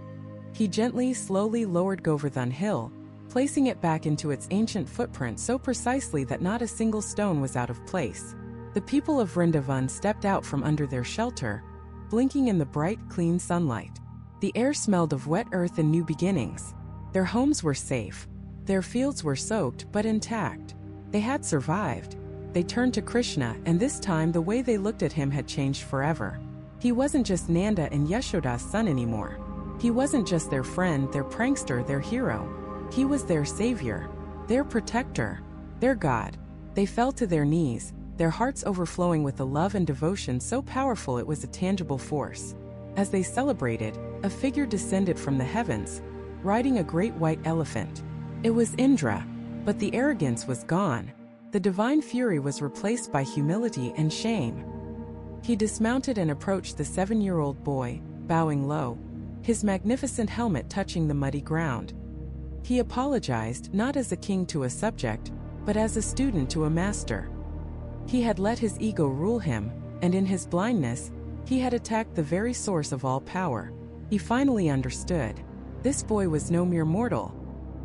A: He gently, slowly lowered Govardhan Hill, placing it back into its ancient footprint so precisely that not a single stone was out of place. The people of Vrindavan stepped out from under their shelter, blinking in the bright, clean sunlight. The air smelled of wet earth and new beginnings. Their homes were safe. Their fields were soaked but intact. They had survived. They turned to Krishna, and this time the way they looked at him had changed forever. He wasn't just Nanda and Yashoda's son anymore. He wasn't just their friend, their prankster, their hero. He was their savior, their protector, their God. They fell to their knees, their hearts overflowing with a love and devotion so powerful it was a tangible force. As they celebrated, a figure descended from the heavens, riding a great white elephant. It was Indra, but the arrogance was gone. The divine fury was replaced by humility and shame. He dismounted and approached the 7-year-old boy, bowing low, his magnificent helmet touching the muddy ground. He apologized, not as a king to a subject, but as a student to a master. He had let his ego rule him, and in his blindness, he had attacked the very source of all power. He finally understood. This boy was no mere mortal.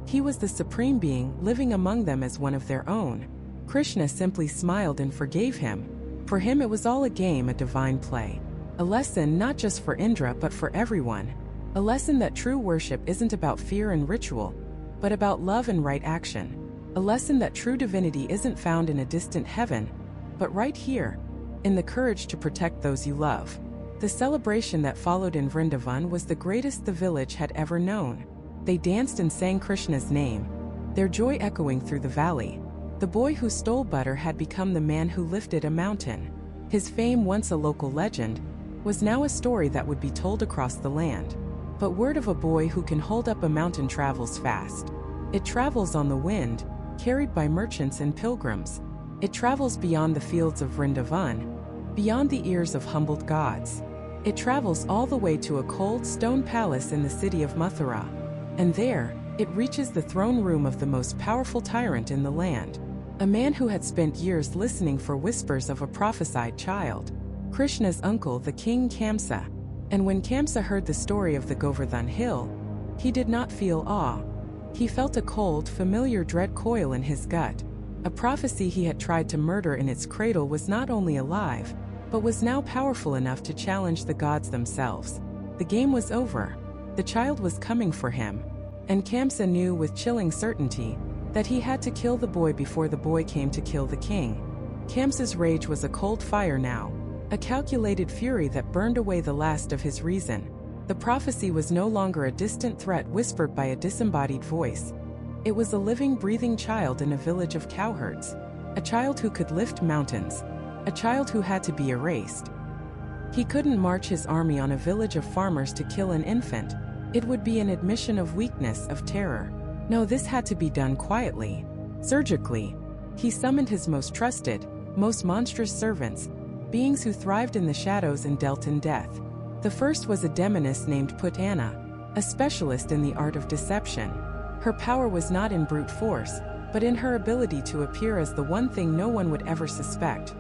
A: He was the supreme being, living among them as one of their own. Krishna simply smiled and forgave him. For him it was all a game, a divine play. A lesson not just for Indra but for everyone. A lesson that true worship isn't about fear and ritual, but about love and right action. A lesson that true divinity isn't found in a distant heaven, but right here, in the courage to protect those you love. The celebration that followed in Vrindavan was the greatest the village had ever known. They danced and sang Krishna's name, their joy echoing through the valley. The boy who stole butter had become the man who lifted a mountain. His fame, once a local legend, was now a story that would be told across the land. But word of a boy who can hold up a mountain travels fast. It travels on the wind, carried by merchants and pilgrims. It travels beyond the fields of Vrindavan, beyond the ears of humbled gods. It travels all the way to a cold stone palace in the city of Mathura. And there, it reaches the throne room of the most powerful tyrant in the land. A man who had spent years listening for whispers of a prophesied child. Krishna's uncle, the king Kamsa. And when Kamsa heard the story of the Govardhan Hill, he did not feel awe. He felt a cold, familiar dread coil in his gut. A prophecy he had tried to murder in its cradle was not only alive, but was now powerful enough to challenge the gods themselves. The game was over. The child was coming for him. And Kamsa knew with chilling certainty that he had to kill the boy before the boy came to kill the king. Kamsa's rage was a cold fire now, a calculated fury that burned away the last of his reason. The prophecy was no longer a distant threat whispered by a disembodied voice. It was a living, breathing child in a village of cowherds. A child who could lift mountains. A child who had to be erased. He couldn't march his army on a village of farmers to kill an infant. It would be an admission of weakness, of terror. No, this had to be done quietly, surgically. He summoned his most trusted, most monstrous servants, beings who thrived in the shadows and dealt in death. The first was a demoness named Putana, a specialist in the art of deception. Her power was not in brute force, but in her ability to appear as the one thing no one would ever suspect.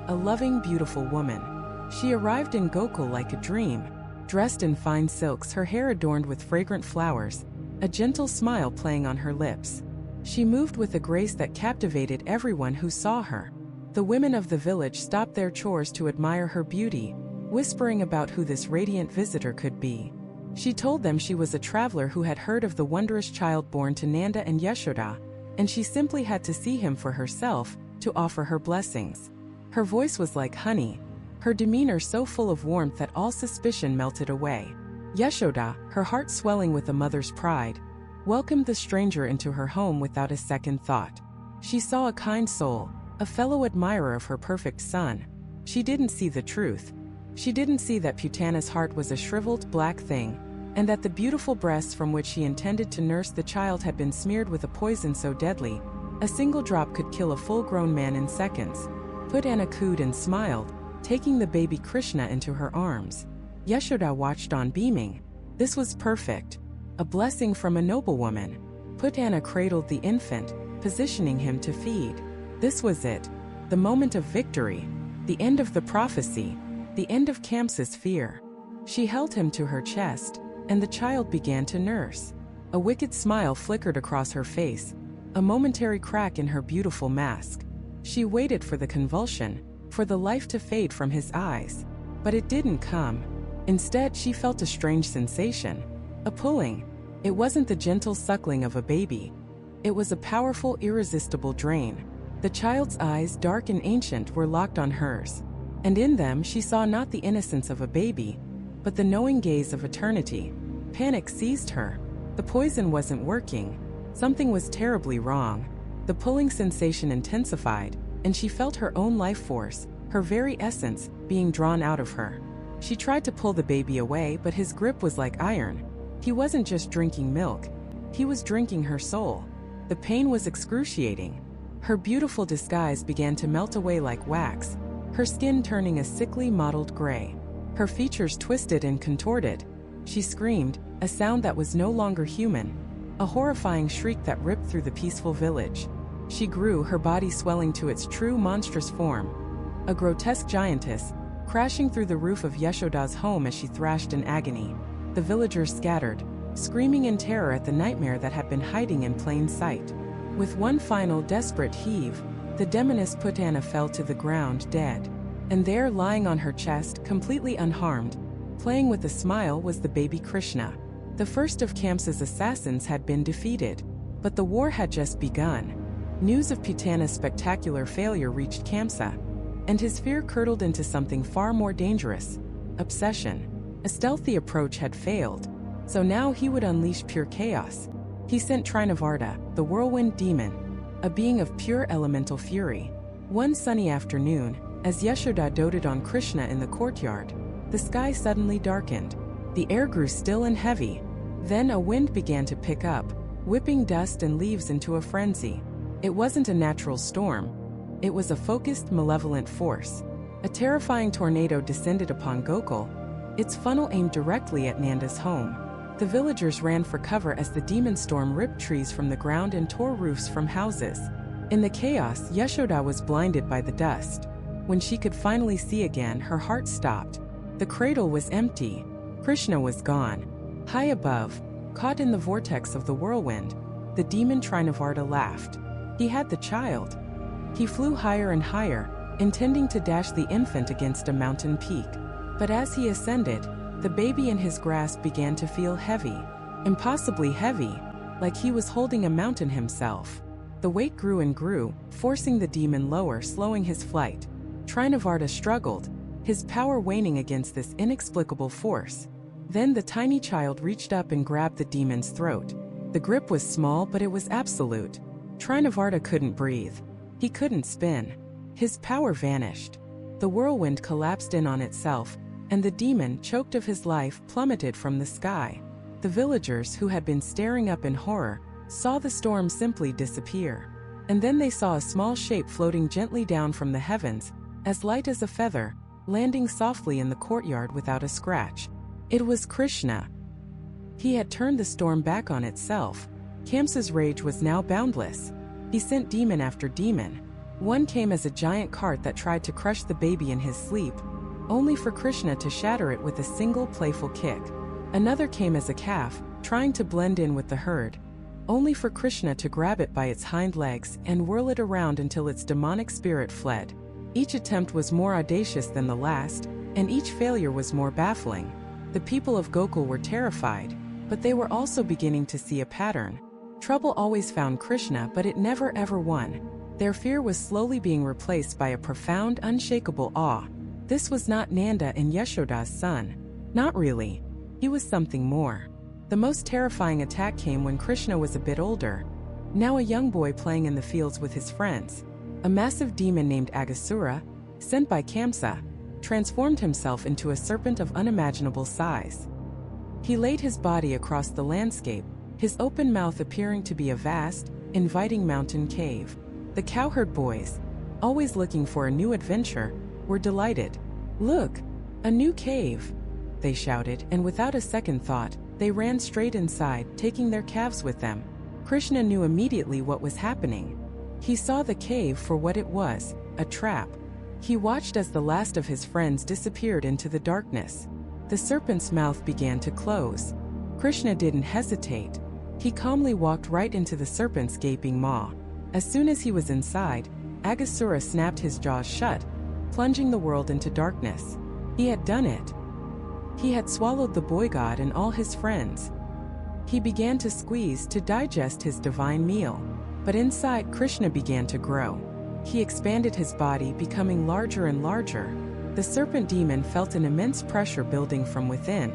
A: A loving, beautiful woman. She arrived in Gokul like a dream, dressed in fine silks, her hair adorned with fragrant flowers, a gentle smile playing on her lips. She moved with a grace that captivated everyone who saw her. The women of the village stopped their chores to admire her beauty, whispering about who this radiant visitor could be. She told them she was a traveler who had heard of the wondrous child born to Nanda and Yashoda, and she simply had to see him for herself to offer her blessings. Her voice was like honey, her demeanor so full of warmth that all suspicion melted away. Yashoda, her heart swelling with a mother's pride, welcomed the stranger into her home without a second thought. She saw a kind soul, a fellow admirer of her perfect son. She didn't see the truth. She didn't see that Putana's heart was a shriveled, black thing, and that the beautiful breasts from which she intended to nurse the child had been smeared with a poison so deadly, a single drop could kill a full-grown man in seconds. Putana cooed and smiled, taking the baby Krishna into her arms. Yashoda watched on beaming. This was perfect. A blessing from a noblewoman. Putana cradled the infant, positioning him to feed. This was it. The moment of victory. The end of the prophecy. The end of Kamsa's fear. She held him to her chest, and the child began to nurse. A wicked smile flickered across her face, a momentary crack in her beautiful mask. She waited for the convulsion, for the life to fade from his eyes. But it didn't come. Instead, she felt a strange sensation. A pulling. It wasn't the gentle suckling of a baby. It was a powerful, irresistible drain. The child's eyes, dark and ancient, were locked on hers. And in them she saw not the innocence of a baby, but the knowing gaze of eternity. Panic seized her. The poison wasn't working. Something was terribly wrong. The pulling sensation intensified, and she felt her own life force, her very essence, being drawn out of her. She tried to pull the baby away, but his grip was like iron. He wasn't just drinking milk. He was drinking her soul. The pain was excruciating. Her beautiful disguise began to melt away like wax, her skin turning a sickly mottled gray. Her features twisted and contorted. She screamed, a sound that was no longer human, a horrifying shriek that ripped through the peaceful village. She grew, her body swelling to its true monstrous form. A grotesque giantess, crashing through the roof of Yashoda's home as she thrashed in agony. The villagers scattered, screaming in terror at the nightmare that had been hiding in plain sight. With one final desperate heave, the demoness Putana fell to the ground dead. And there, lying on her chest, completely unharmed, playing with a smile, was the baby Krishna. The first of Kamsa's assassins had been defeated, but the war had just begun. News of Putana's spectacular failure reached Kamsa, and his fear curdled into something far more dangerous: obsession. A stealthy approach had failed, so now he would unleash pure chaos. He sent Trinavarta, the whirlwind demon, a being of pure elemental fury. One sunny afternoon, as Yashoda doted on Krishna in the courtyard, the sky suddenly darkened. The air grew still and heavy. Then a wind began to pick up, whipping dust and leaves into a frenzy. It wasn't a natural storm. It was a focused, malevolent force. A terrifying tornado descended upon Gokul, its funnel aimed directly at Nanda's home. The villagers ran for cover as the demon storm ripped trees from the ground and tore roofs from houses. In the chaos, Yashoda was blinded by the dust. When she could finally see again, her heart stopped. The cradle was empty. Krishna was gone. High above, caught in the vortex of the whirlwind, the demon Trinavarta laughed. He had the child. He flew higher and higher, intending to dash the infant against a mountain peak. But as he ascended, the baby in his grasp began to feel heavy, impossibly heavy, like he was holding a mountain himself. The weight grew and grew, forcing the demon lower, slowing his flight. Trinavarta struggled, his power waning against this inexplicable force. Then the tiny child reached up and grabbed the demon's throat. The grip was small, but it was absolute. Trinavarta couldn't breathe. He couldn't spin. His power vanished. The whirlwind collapsed in on itself, and the demon, choked of his life, plummeted from the sky. The villagers, who had been staring up in horror, saw the storm simply disappear. And then they saw a small shape floating gently down from the heavens, as light as a feather, landing softly in the courtyard without a scratch. It was Krishna. He had turned the storm back on itself. Kamsa's rage was now boundless. He sent demon after demon. One came as a giant cart that tried to crush the baby in his sleep, only for Krishna to shatter it with a single playful kick. Another came as a calf, trying to blend in with the herd, only for Krishna to grab it by its hind legs and whirl it around until its demonic spirit fled. Each attempt was more audacious than the last, and each failure was more baffling. The people of Gokul were terrified, but they were also beginning to see a pattern. Trouble always found Krishna, but it never ever won. Their fear was slowly being replaced by a profound, unshakable awe. This was not Nanda and Yashoda's son. Not really. He was something more. The most terrifying attack came when Krishna was a bit older, now a young boy playing in the fields with his friends. A massive demon named Aghasura, sent by Kamsa, transformed himself into a serpent of unimaginable size. He laid his body across the landscape, his open mouth appearing to be a vast, inviting mountain cave. The cowherd boys, always looking for a new adventure, were delighted. Look, a new cave. they shouted, and without a second thought, they ran straight inside, taking their calves with them. Krishna knew immediately what was happening. He saw the cave for what it was, a trap. He watched as the last of his friends disappeared into the darkness. The serpent's mouth began to close. Krishna didn't hesitate. He calmly walked right into the serpent's gaping maw. As soon as he was inside, Aghasura snapped his jaws shut, plunging the world into darkness. He had done it. He had swallowed the boy god and all his friends. He began to squeeze to digest his divine meal. But inside, Krishna began to grow. He expanded his body, becoming larger and larger. The serpent demon felt an immense pressure building from within.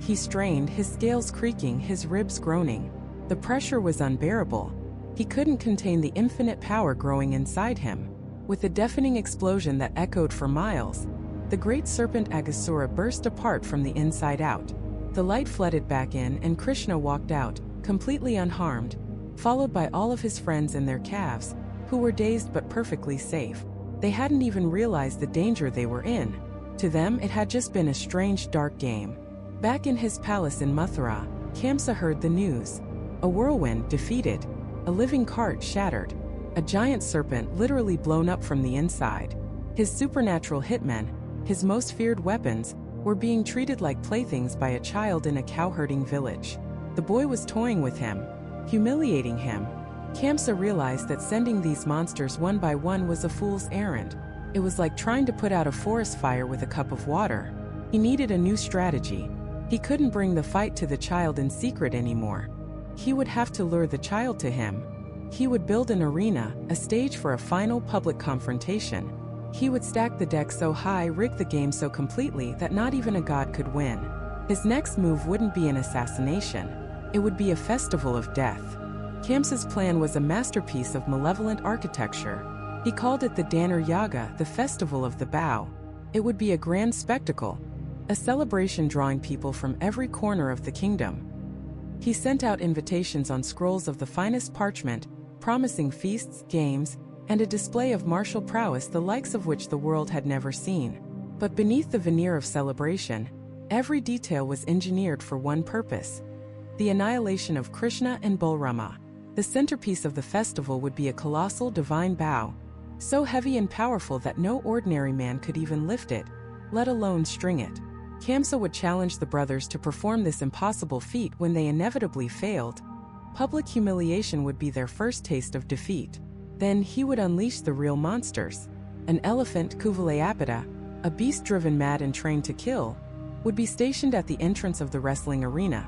A: He strained, his scales creaking, his ribs groaning. The pressure was unbearable. He couldn't contain the infinite power growing inside him. With a deafening explosion that echoed for miles, the great serpent Aghasura burst apart from the inside out. The light flooded back in, and Krishna walked out, completely unharmed, followed by all of his friends and their calves, who were dazed but perfectly safe. They hadn't even realized the danger they were in. To them, it had just been a strange, dark game. Back in his palace in Mathura, Kamsa heard the news. A whirlwind defeated, a living cart shattered, a giant serpent literally blown up from the inside. His supernatural hitmen, his most feared weapons, were being treated like playthings by a child in a cowherding village. The boy was toying with him, humiliating him. Kamsa realized that sending these monsters one by one was a fool's errand. It was like trying to put out a forest fire with a cup of water. He needed a new strategy. He couldn't bring the fight to the child in secret anymore. He would have to lure the child to him. He would build an arena, a stage for a final public confrontation. He would stack the deck so high, rig the game so completely that not even a god could win. His next move wouldn't be an assassination. It would be a festival of death. Kamsa's plan was a masterpiece of malevolent architecture. He called it the Danur Yaga, the Festival of the Bow. It would be a grand spectacle, a celebration drawing people from every corner of the kingdom. He sent out invitations on scrolls of the finest parchment, promising feasts, games, and a display of martial prowess the likes of which the world had never seen. But beneath the veneer of celebration, every detail was engineered for one purpose: the annihilation of Krishna and Balrama. The centerpiece of the festival would be a colossal divine bow, so heavy and powerful that no ordinary man could even lift it, let alone string it. Kamsa would challenge the brothers to perform this impossible feat. When they inevitably failed, public humiliation would be their first taste of defeat. Then he would unleash the real monsters. An elephant, Kuvalayapida, a beast driven mad and trained to kill, would be stationed at the entrance of the wrestling arena,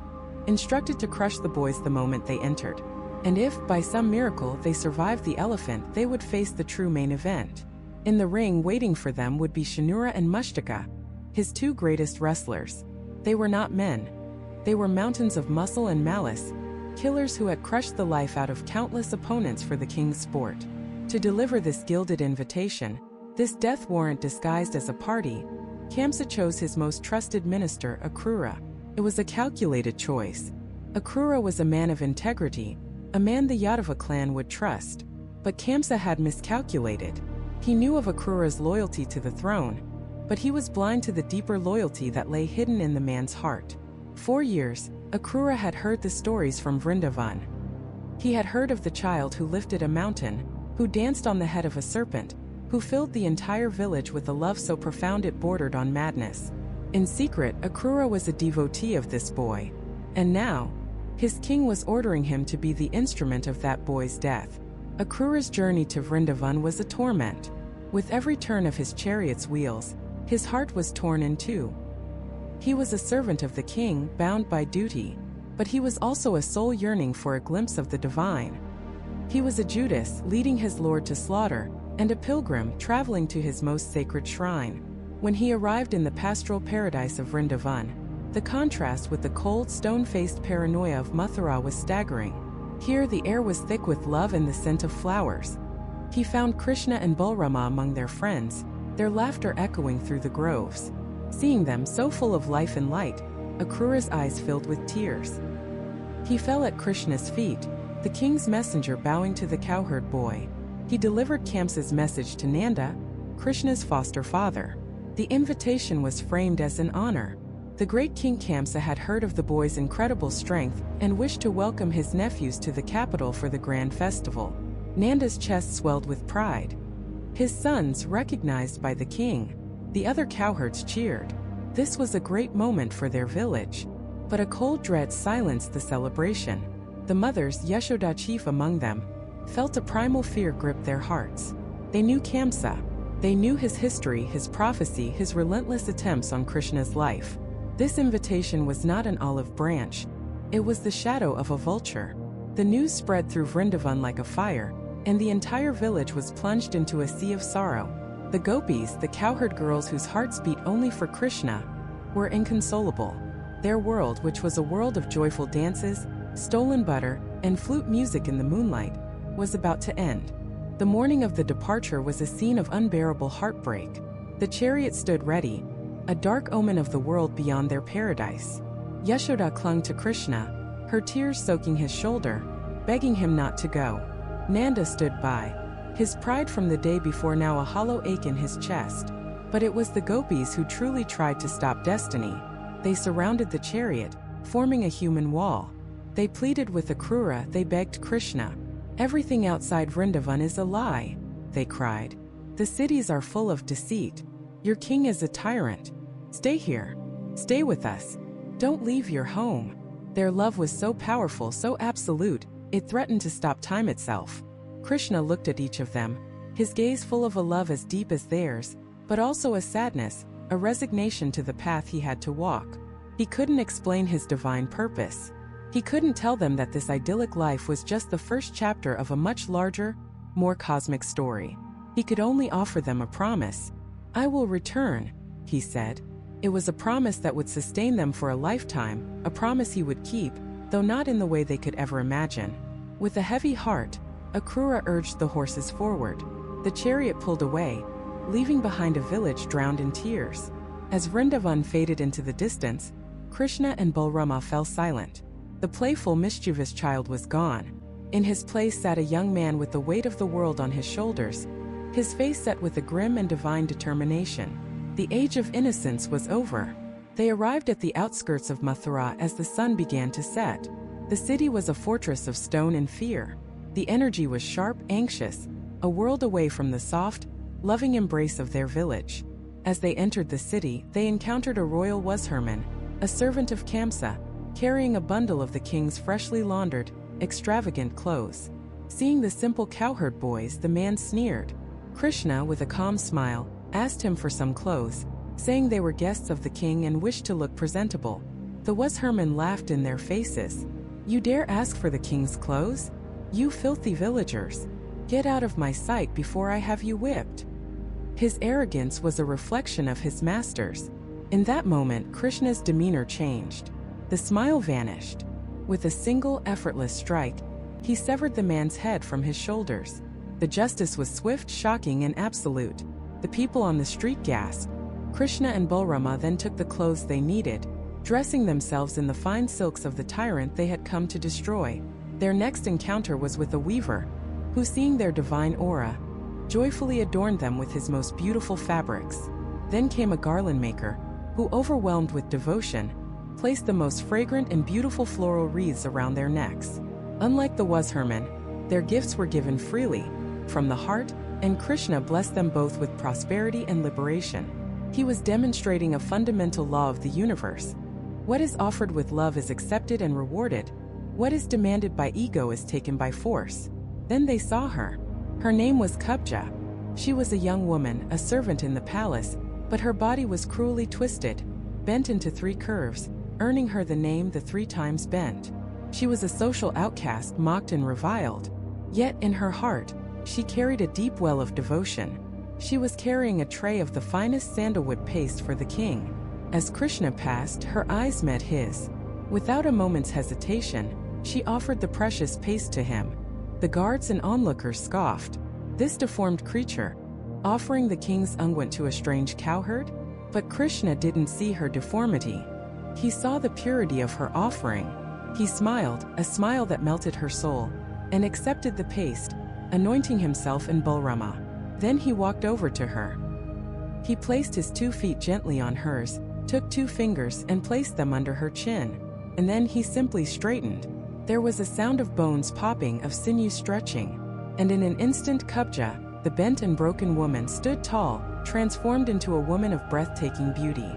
A: instructed to crush the boys the moment they entered. And if, by some miracle, they survived the elephant, they would face the true main event. In the ring waiting for them would be Shanura and Mushtaka, his two greatest wrestlers. They were not men. They were mountains of muscle and malice, killers who had crushed the life out of countless opponents for the king's sport. To deliver this gilded invitation, this death warrant disguised as a party, Kamsa chose his most trusted minister, Akrura. It was a calculated choice. Akrura was a man of integrity, a man the Yadava clan would trust. But Kamsa had miscalculated. He knew of Akrura's loyalty to the throne, but he was blind to the deeper loyalty that lay hidden in the man's heart. For years, Akrura had heard the stories from Vrindavan. He had heard of the child who lifted a mountain, who danced on the head of a serpent, who filled the entire village with a love so profound it bordered on madness. In secret, Akrura was a devotee of this boy. And now, his king was ordering him to be the instrument of that boy's death. Akrura's journey to Vrindavan was a torment. With every turn of his chariot's wheels, his heart was torn in two. He was a servant of the king, bound by duty, but he was also a soul yearning for a glimpse of the divine. He was a Judas, leading his lord to slaughter, and a pilgrim, traveling to his most sacred shrine. When he arrived in the pastoral paradise of Vrindavan, the contrast with the cold, stone-faced paranoia of Mathura was staggering. Here the air was thick with love and the scent of flowers. He found Krishna and Balrama among their friends, their laughter echoing through the groves. Seeing them so full of life and light, Akrura's eyes filled with tears. He fell at Krishna's feet, the king's messenger bowing to the cowherd boy. He delivered Kamsa's message to Nanda, Krishna's foster father. The invitation was framed as an honor. The great King Kamsa had heard of the boy's incredible strength and wished to welcome his nephews to the capital for the grand festival. Nanda's chest swelled with pride. His sons recognized by the king. The other cowherds cheered. This was a great moment for their village. But a cold dread silenced the celebration. The mothers, Yashoda chief among them, felt a primal fear grip their hearts. They knew Kamsa. They knew his history, his prophecy, his relentless attempts on Krishna's life. This invitation was not an olive branch. It was the shadow of a vulture. The news spread through Vrindavan like a fire, and the entire village was plunged into a sea of sorrow. The gopis, the cowherd girls whose hearts beat only for Krishna, were inconsolable. Their world, which was a world of joyful dances, stolen butter, and flute music in the moonlight, was about to end. The morning of the departure was a scene of unbearable heartbreak. The chariot stood ready, a dark omen of the world beyond their paradise. Yashoda clung to Krishna, her tears soaking his shoulder, begging him not to go. Nanda stood by, his pride from the day before now a hollow ache in his chest. But it was the gopis who truly tried to stop destiny. They surrounded the chariot, forming a human wall. They pleaded with Akrura, they begged Krishna. Everything outside Vrindavan is a lie, they cried. The cities are full of deceit. Your king is a tyrant. Stay here. Stay with us. Don't leave your home. Their love was so powerful, so absolute, it threatened to stop time itself. Krishna looked at each of them, his gaze full of a love as deep as theirs, but also a sadness, a resignation to the path he had to walk. He couldn't explain his divine purpose. He couldn't tell them that this idyllic life was just the first chapter of a much larger, more cosmic story. He could only offer them a promise. I will return, he said. It was a promise that would sustain them for a lifetime, a promise he would keep, though not in the way they could ever imagine. With a heavy heart, Akrura urged the horses forward. The chariot pulled away, leaving behind a village drowned in tears. As Vrindavan faded into the distance, Krishna and Balrama fell silent. The playful, mischievous child was gone. In his place sat a young man with the weight of the world on his shoulders, his face set with a grim and divine determination. The age of innocence was over. They arrived at the outskirts of Mathura as the sun began to set. The city was a fortress of stone and fear. The energy was sharp, anxious, a world away from the soft, loving embrace of their village. As they entered the city, they encountered a royal washerman, a servant of Kamsa, carrying a bundle of the king's freshly laundered, extravagant clothes. Seeing the simple cowherd boys, the man sneered. Krishna, with a calm smile, asked him for some clothes, saying they were guests of the king and wished to look presentable. The washerman laughed in their faces. You dare ask for the king's clothes? You filthy villagers! Get out of my sight before I have you whipped. His arrogance was a reflection of his master's. In that moment, Krishna's demeanor changed. The smile vanished. With a single, effortless strike, he severed the man's head from his shoulders. The justice was swift, shocking, and absolute. The people on the street gasped. Krishna and Balrama then took the clothes they needed, dressing themselves in the fine silks of the tyrant they had come to destroy. Their next encounter was with a weaver, who, seeing their divine aura, joyfully adorned them with his most beautiful fabrics. Then came a garland maker, who, overwhelmed with devotion, placed the most fragrant and beautiful floral wreaths around their necks. Unlike the washerman, their gifts were given freely, from the heart, and Krishna blessed them both with prosperity and liberation. He was demonstrating a fundamental law of the universe. What is offered with love is accepted and rewarded. What is demanded by ego is taken by force. Then they saw her. Her name was Kubja. She was a young woman, a servant in the palace, but her body was cruelly twisted, bent into 3 curves, earning her the name the 3 times bent. She was a social outcast, mocked and reviled. Yet in her heart, she carried a deep well of devotion. She was carrying a tray of the finest sandalwood paste for the king. As Krishna passed, her eyes met his. Without a moment's hesitation, she offered the precious paste to him. The guards and onlookers scoffed. This deformed creature, offering the king's unguent to a strange cowherd? But Krishna didn't see her deformity. He saw the purity of her offering. He smiled, a smile that melted her soul, and accepted the paste, anointing himself and Balrama. Then he walked over to her. He placed his 2 feet gently on hers, took 2 fingers and placed them under her chin. And then he simply straightened. There was a sound of bones popping, of sinew stretching. And in an instant Kubja, the bent and broken woman, stood tall, transformed into a woman of breathtaking beauty.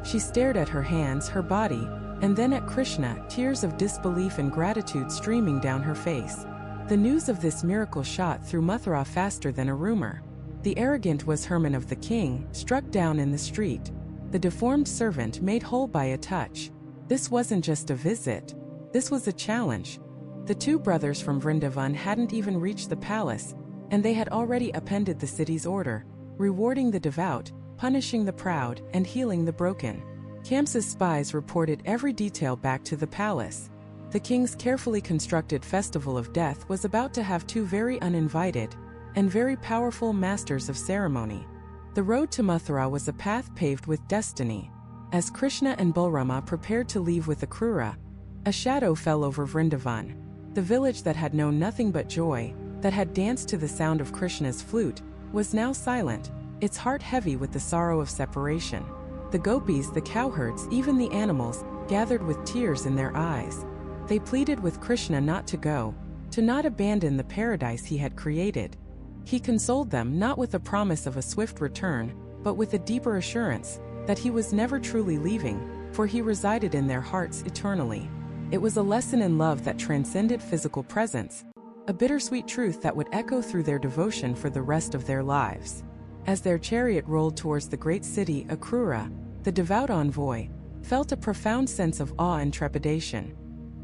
A: She stared at her hands, her body, and then at Krishna, tears of disbelief and gratitude streaming down her face. The news of this miracle shot through Mathura faster than a rumor. The arrogant was Herman of the king, struck down in the street. The deformed servant made whole by a touch. This wasn't just a visit. This was a challenge. The 2 brothers from Vrindavan hadn't even reached the palace, and they had already upended the city's order, rewarding the devout, punishing the proud, and healing the broken. Kamsa's spies reported every detail back to the palace. The king's carefully constructed festival of death was about to have 2 very uninvited and very powerful masters of ceremony. The road to Mathura was a path paved with destiny. As Krishna and Balrama prepared to leave with Akrura, a shadow fell over Vrindavan. The village that had known nothing but joy, that had danced to the sound of Krishna's flute, was now silent, its heart heavy with the sorrow of separation. The gopis, the cowherds, even the animals, gathered with tears in their eyes. They pleaded with Krishna not to go, to not abandon the paradise he had created. He consoled them not with a promise of a swift return, but with a deeper assurance that he was never truly leaving, for he resided in their hearts eternally. It was a lesson in love that transcended physical presence, a bittersweet truth that would echo through their devotion for the rest of their lives. As their chariot rolled towards the great city, Akrura, the devout envoy, felt a profound sense of awe and trepidation.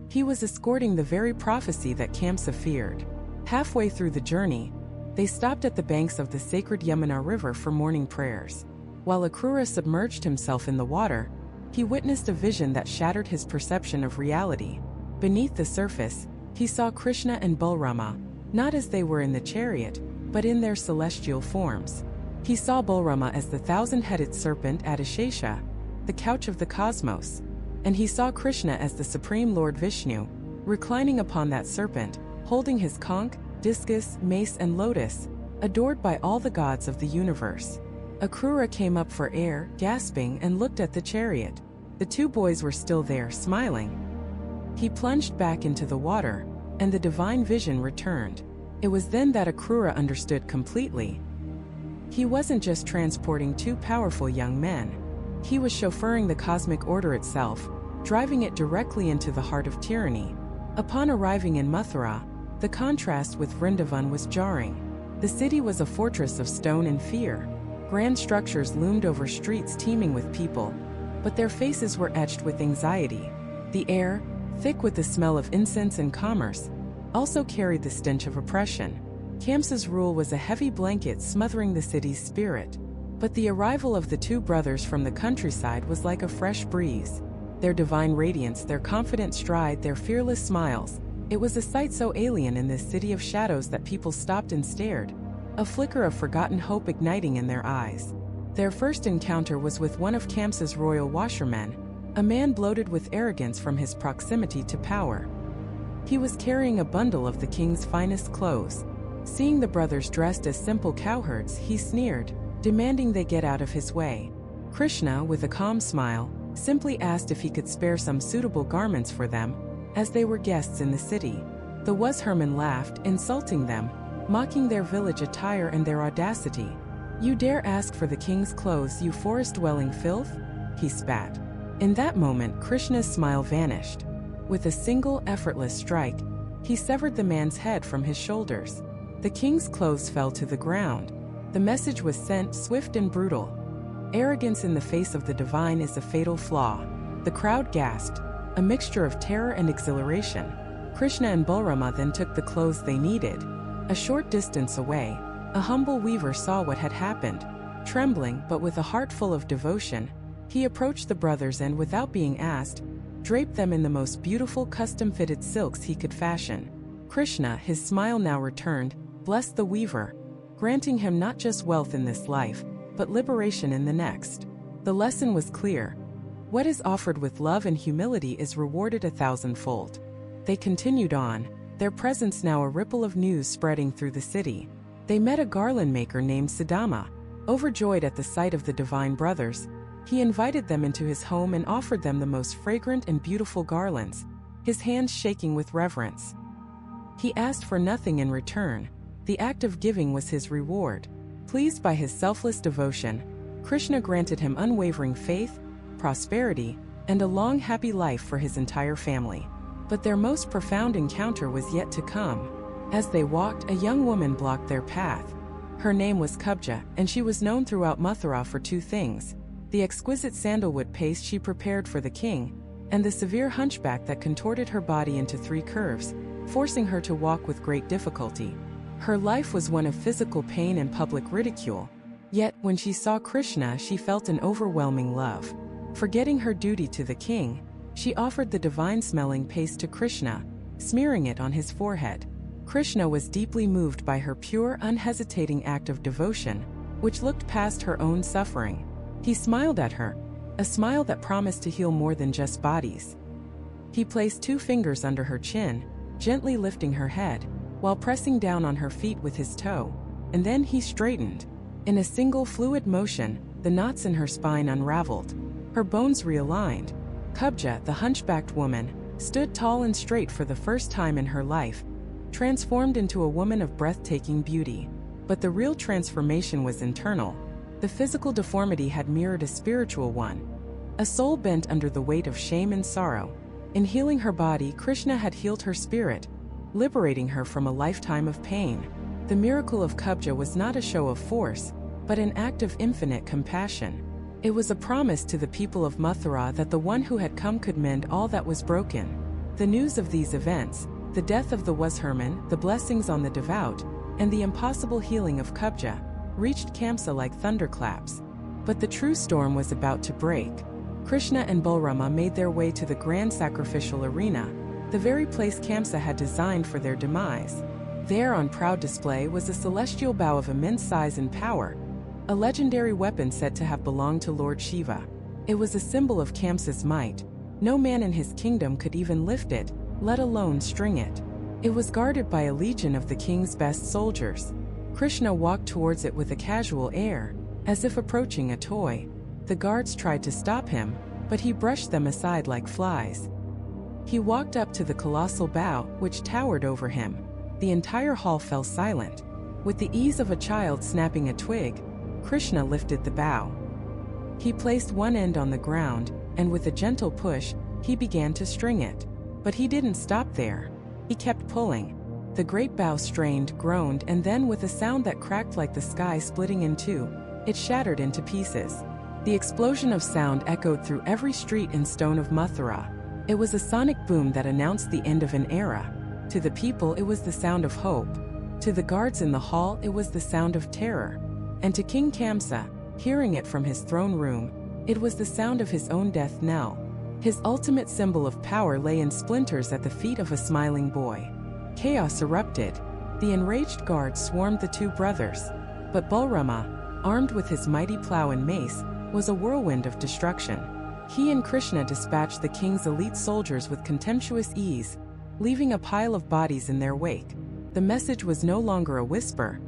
A: He was escorting the very prophecy that Kamsa feared. Halfway through the journey, they stopped at the banks of the sacred Yamuna River for morning prayers. While Akrura submerged himself in the water, he witnessed a vision that shattered his perception of reality. Beneath the surface, he saw Krishna and Balrama, not as they were in the chariot, but in their celestial forms. He saw Balrama as the 1,000-headed serpent at Ashesha, the couch of the cosmos, and he saw Krishna as the supreme Lord Vishnu, reclining upon that serpent, holding his conch, discus, mace and lotus, adored by all the gods of the universe. Akrura came up for air, gasping, and looked at the chariot. The 2 boys were still there, smiling. He plunged back into the water, and the divine vision returned. It was then that Akrura understood completely. He wasn't just transporting 2 powerful young men. He was chauffeuring the cosmic order itself, driving it directly into the heart of tyranny. Upon arriving in Mathura, the contrast with Vrindavan was jarring. The city was a fortress of stone and fear. Grand structures loomed over streets teeming with people, but their faces were etched with anxiety. The air, thick with the smell of incense and commerce, also carried the stench of oppression. Kamsa's rule was a heavy blanket smothering the city's spirit. But the arrival of the 2 brothers from the countryside was like a fresh breeze. Their divine radiance, their confident stride, their fearless smiles. It was a sight so alien in this city of shadows that people stopped and stared, a flicker of forgotten hope igniting in their eyes. Their first encounter was with one of Kamsa's royal washermen, a man bloated with arrogance from his proximity to power. He was carrying a bundle of the king's finest clothes. Seeing the brothers dressed as simple cowherds, he sneered, demanding they get out of his way. Krishna, with a calm smile, simply asked if he could spare some suitable garments for them, as they were guests in the city. The Herman laughed, insulting them, mocking their village attire and their audacity. "You dare ask for the king's clothes, you forest-dwelling filth?" he spat. In that moment, Krishna's smile vanished. With a single, effortless strike, he severed the man's head from his shoulders. The king's clothes fell to the ground. The message was sent, swift and brutal. Arrogance in the face of the divine is a fatal flaw. The crowd gasped, a mixture of terror and exhilaration. Krishna and Balrama then took the clothes they needed. A short distance away, a humble weaver saw what had happened. Trembling, but with a heart full of devotion, he approached the brothers and, without being asked, draped them in the most beautiful custom-fitted silks he could fashion. Krishna, his smile now returned, blessed the weaver, granting him not just wealth in this life, but liberation in the next. The lesson was clear. What is offered with love and humility is rewarded 1,000-fold. They continued on, their presence now a ripple of news spreading through the city. They met a garland maker named Siddhama. Overjoyed at the sight of the divine brothers, He invited them into his home and offered them the most fragrant and beautiful garlands, his hands shaking with reverence. He asked for nothing in return. The act of giving was his reward. Pleased by his selfless devotion, Krishna granted him unwavering faith, prosperity, and a long happy life for his entire family. But their most profound encounter was yet to come. As they walked, a young woman blocked their path. Her name was Kubja, and she was known throughout Mathura for two things: the exquisite sandalwood paste she prepared for the king, and the severe hunchback that contorted her body into three curves, forcing her to walk with great difficulty. Her life was one of physical pain and public ridicule. Yet, when she saw Krishna, she felt an overwhelming love. Forgetting her duty to the king, she offered the divine-smelling paste to Krishna, smearing it on his forehead. Krishna was deeply moved by her pure, unhesitating act of devotion, which looked past her own suffering. He smiled at her, a smile that promised to heal more than just bodies. He placed two fingers under her chin, gently lifting her head, while pressing down on her feet with his toe, and then he straightened. In a single fluid motion, the knots in her spine unraveled. Her bones realigned. Kubja, the hunchbacked woman, stood tall and straight for the first time in her life, transformed into a woman of breathtaking beauty. But the real transformation was internal. The physical deformity had mirrored a spiritual one, a soul bent under the weight of shame and sorrow. In healing her body, Krishna had healed her spirit, liberating her from a lifetime of pain. The miracle of Kubja was not a show of force, but an act of infinite compassion. It was a promise to the people of Mathura that the one who had come could mend all that was broken. The news of these events, the death of the Washerman, the blessings on the devout, and the impossible healing of Kubja, reached Kamsa like thunderclaps. But the true storm was about to break. Krishna and Balrama made their way to the grand sacrificial arena, the very place Kamsa had designed for their demise. There on proud display was a celestial bow of immense size and power, a legendary weapon said to have belonged to Lord Shiva. It was a symbol of Kamsa's might. No man in his kingdom could even lift it, let alone string it. It was guarded by a legion of the king's best soldiers. Krishna walked towards it with a casual air, as if approaching a toy. The guards tried to stop him, but he brushed them aside like flies. He walked up to the colossal bow, which towered over him. The entire hall fell silent. With the ease of a child snapping a twig, Krishna lifted the bow. He placed one end on the ground, and with a gentle push, he began to string it. But he didn't stop there. He kept pulling. The great bow strained, groaned, and then with a sound that cracked like the sky splitting in two, it shattered into pieces. The explosion of sound echoed through every street and stone of Mathura. It was a sonic boom that announced the end of an era. To the people, it was the sound of hope. To the guards in the hall, it was the sound of terror. And to King Kamsa, hearing it from his throne room, it was the sound of his own death knell. His ultimate symbol of power lay in splinters at the feet of a smiling boy. Chaos erupted. The enraged guards swarmed the two brothers. But Balrama, armed with his mighty plow and mace, was a whirlwind of destruction. He and Krishna dispatched the king's elite soldiers with contemptuous ease, leaving a pile of bodies in their wake. The message was no longer a whisper.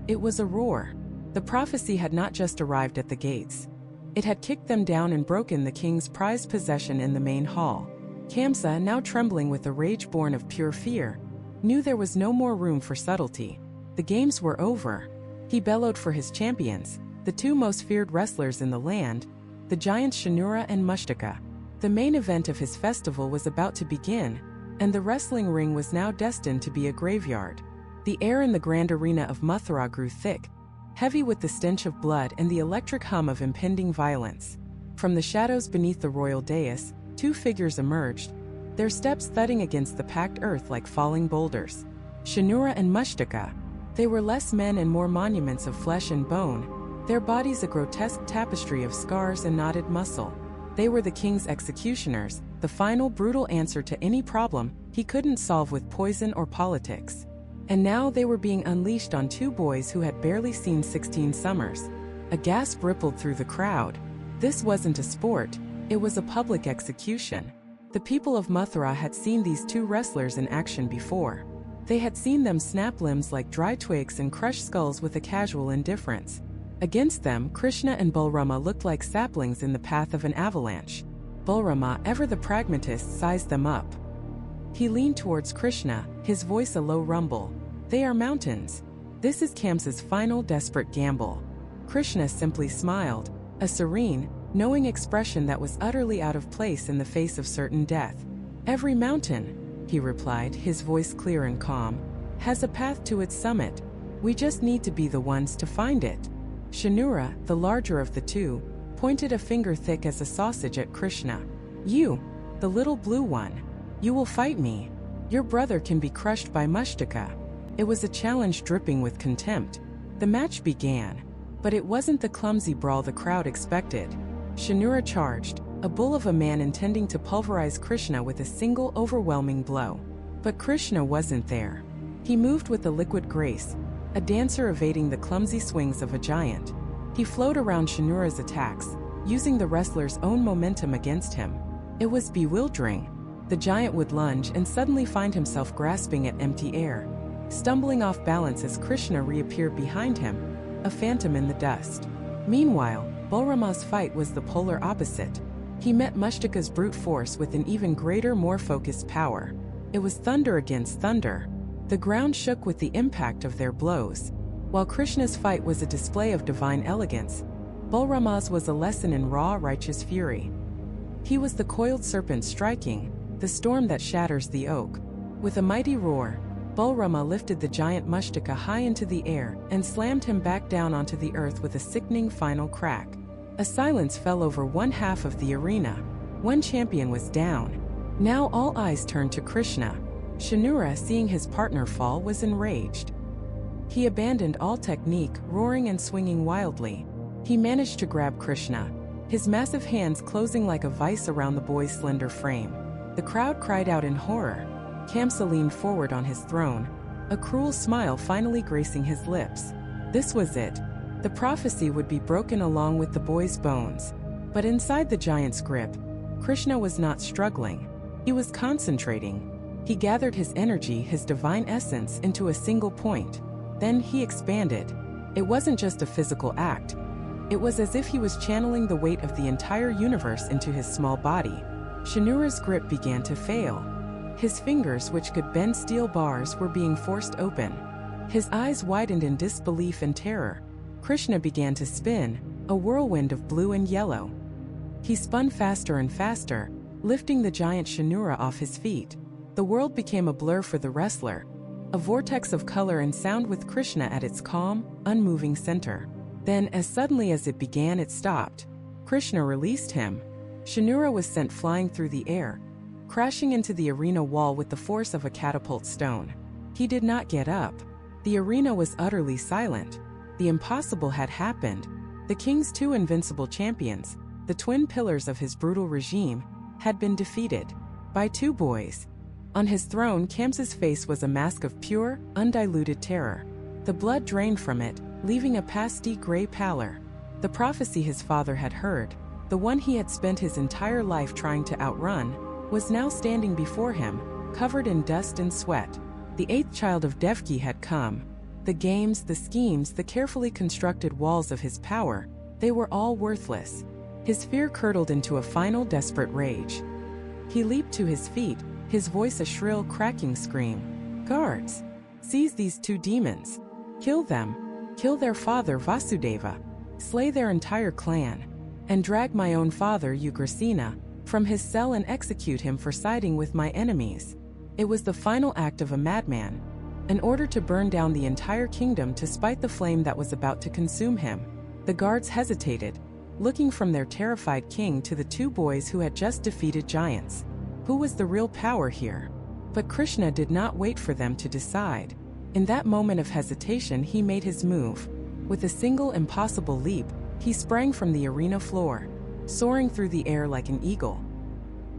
A: It was a roar. The prophecy had not just arrived at the gates. It had kicked them down and broken the king's prized possession in the main hall. Kamsa, now trembling with a rage born of pure fear, knew there was no more room for subtlety. The games were over. He bellowed for his champions, the two most feared wrestlers in the land, the giants Shanura and Mushtaka. The main event of his festival was about to begin, and the wrestling ring was now destined to be a graveyard. The air in the grand arena of Mathura grew thick, heavy with the stench of blood and the electric hum of impending violence. From the shadows beneath the royal dais, two figures emerged, their steps thudding against the packed earth like falling boulders. Shanura and Mushtaka. They were less men and more monuments of flesh and bone, their bodies a grotesque tapestry of scars and knotted muscle. They were the king's executioners, the final brutal answer to any problem he couldn't solve with poison or politics. And now they were being unleashed on two boys who had barely seen 16 summers. A gasp rippled through the crowd. This wasn't a sport, it was a public execution. The people of Mathura had seen these two wrestlers in action before. They had seen them snap limbs like dry twigs and crush skulls with a casual indifference. Against them, Krishna and Balrama looked like saplings in the path of an avalanche. Balrama, ever the pragmatist, sized them up. He leaned towards Krishna, his voice a low rumble. "They are mountains. This is Kamsa's final desperate gamble." Krishna simply smiled, a serene, knowing expression that was utterly out of place in the face of certain death. "Every mountain," he replied, his voice clear and calm, "has a path to its summit. We just need to be the ones to find it." Shanura, the larger of the two, pointed a finger thick as a sausage at Krishna. "You, the little blue one. You will fight me. Your brother can be crushed by Mushtaka." It was a challenge dripping with contempt. The match began. But it wasn't the clumsy brawl the crowd expected. Shanura charged, a bull of a man intending to pulverize Krishna with a single overwhelming blow. But Krishna wasn't there. He moved with a liquid grace, a dancer evading the clumsy swings of a giant. He flowed around Shanura's attacks, using the wrestler's own momentum against him. It was bewildering. The giant would lunge and suddenly find himself grasping at empty air, stumbling off balance as Krishna reappeared behind him, a phantom in the dust. Meanwhile, Balrama's fight was the polar opposite. He met Mushtaka's brute force with an even greater, more focused power. It was thunder against thunder. The ground shook with the impact of their blows. While Krishna's fight was a display of divine elegance, Balrama's was a lesson in raw, righteous fury. He was the coiled serpent striking, the storm that shatters the oak. With a mighty roar, Balrama lifted the giant Mushtaka high into the air and slammed him back down onto the earth with a sickening final crack. A silence fell over one half of the arena. One champion was down. Now all eyes turned to Krishna. Shanura, seeing his partner fall, was enraged. He abandoned all technique, roaring and swinging wildly. He managed to grab Krishna, his massive hands closing like a vice around the boy's slender frame. The crowd cried out in horror. Kamsa leaned forward on his throne, a cruel smile finally gracing his lips. This was it. The prophecy would be broken along with the boy's bones. But inside the giant's grip, Krishna was not struggling. He was concentrating. He gathered his energy, his divine essence, into a single point. Then he expanded. It wasn't just a physical act. It was as if he was channeling the weight of the entire universe into his small body. Shanura's grip began to fail. His fingers, which could bend steel bars, were being forced open. His eyes widened in disbelief and terror. Krishna began to spin, a whirlwind of blue and yellow. He spun faster and faster, lifting the giant Shanura off his feet. The world became a blur for the wrestler, a vortex of color and sound with Krishna at its calm, unmoving center. Then, as suddenly as it began, it stopped. Krishna released him. Shanura was sent flying through the air, crashing into the arena wall with the force of a catapult stone. He did not get up. The arena was utterly silent. The impossible had happened. The king's two invincible champions, the twin pillars of his brutal regime, had been defeated by two boys. On his throne, Kamsa's face was a mask of pure, undiluted terror. The blood drained from it, leaving a pasty gray pallor. The prophecy his father had heard, the one he had spent his entire life trying to outrun, was now standing before him, covered in dust and sweat. The eighth child of Devki had come. The games, the schemes, the carefully constructed walls of his power, they were all worthless. His fear curdled into a final desperate rage. He leaped to his feet, his voice a shrill, cracking scream. "Guards! Seize these two demons! Kill them! Kill their father Vasudeva! Slay their entire clan! And drag my own father Ugrasena from his cell and execute him for siding with my enemies." It was the final act of a madman, an order to burn down the entire kingdom to spite the flame that was about to consume him. The guards hesitated, looking from their terrified king to the two boys who had just defeated giants. Who was the real power here? But Krishna did not wait for them to decide. In that moment of hesitation, he made his move. With a single impossible leap, he sprang from the arena floor, soaring through the air like an eagle.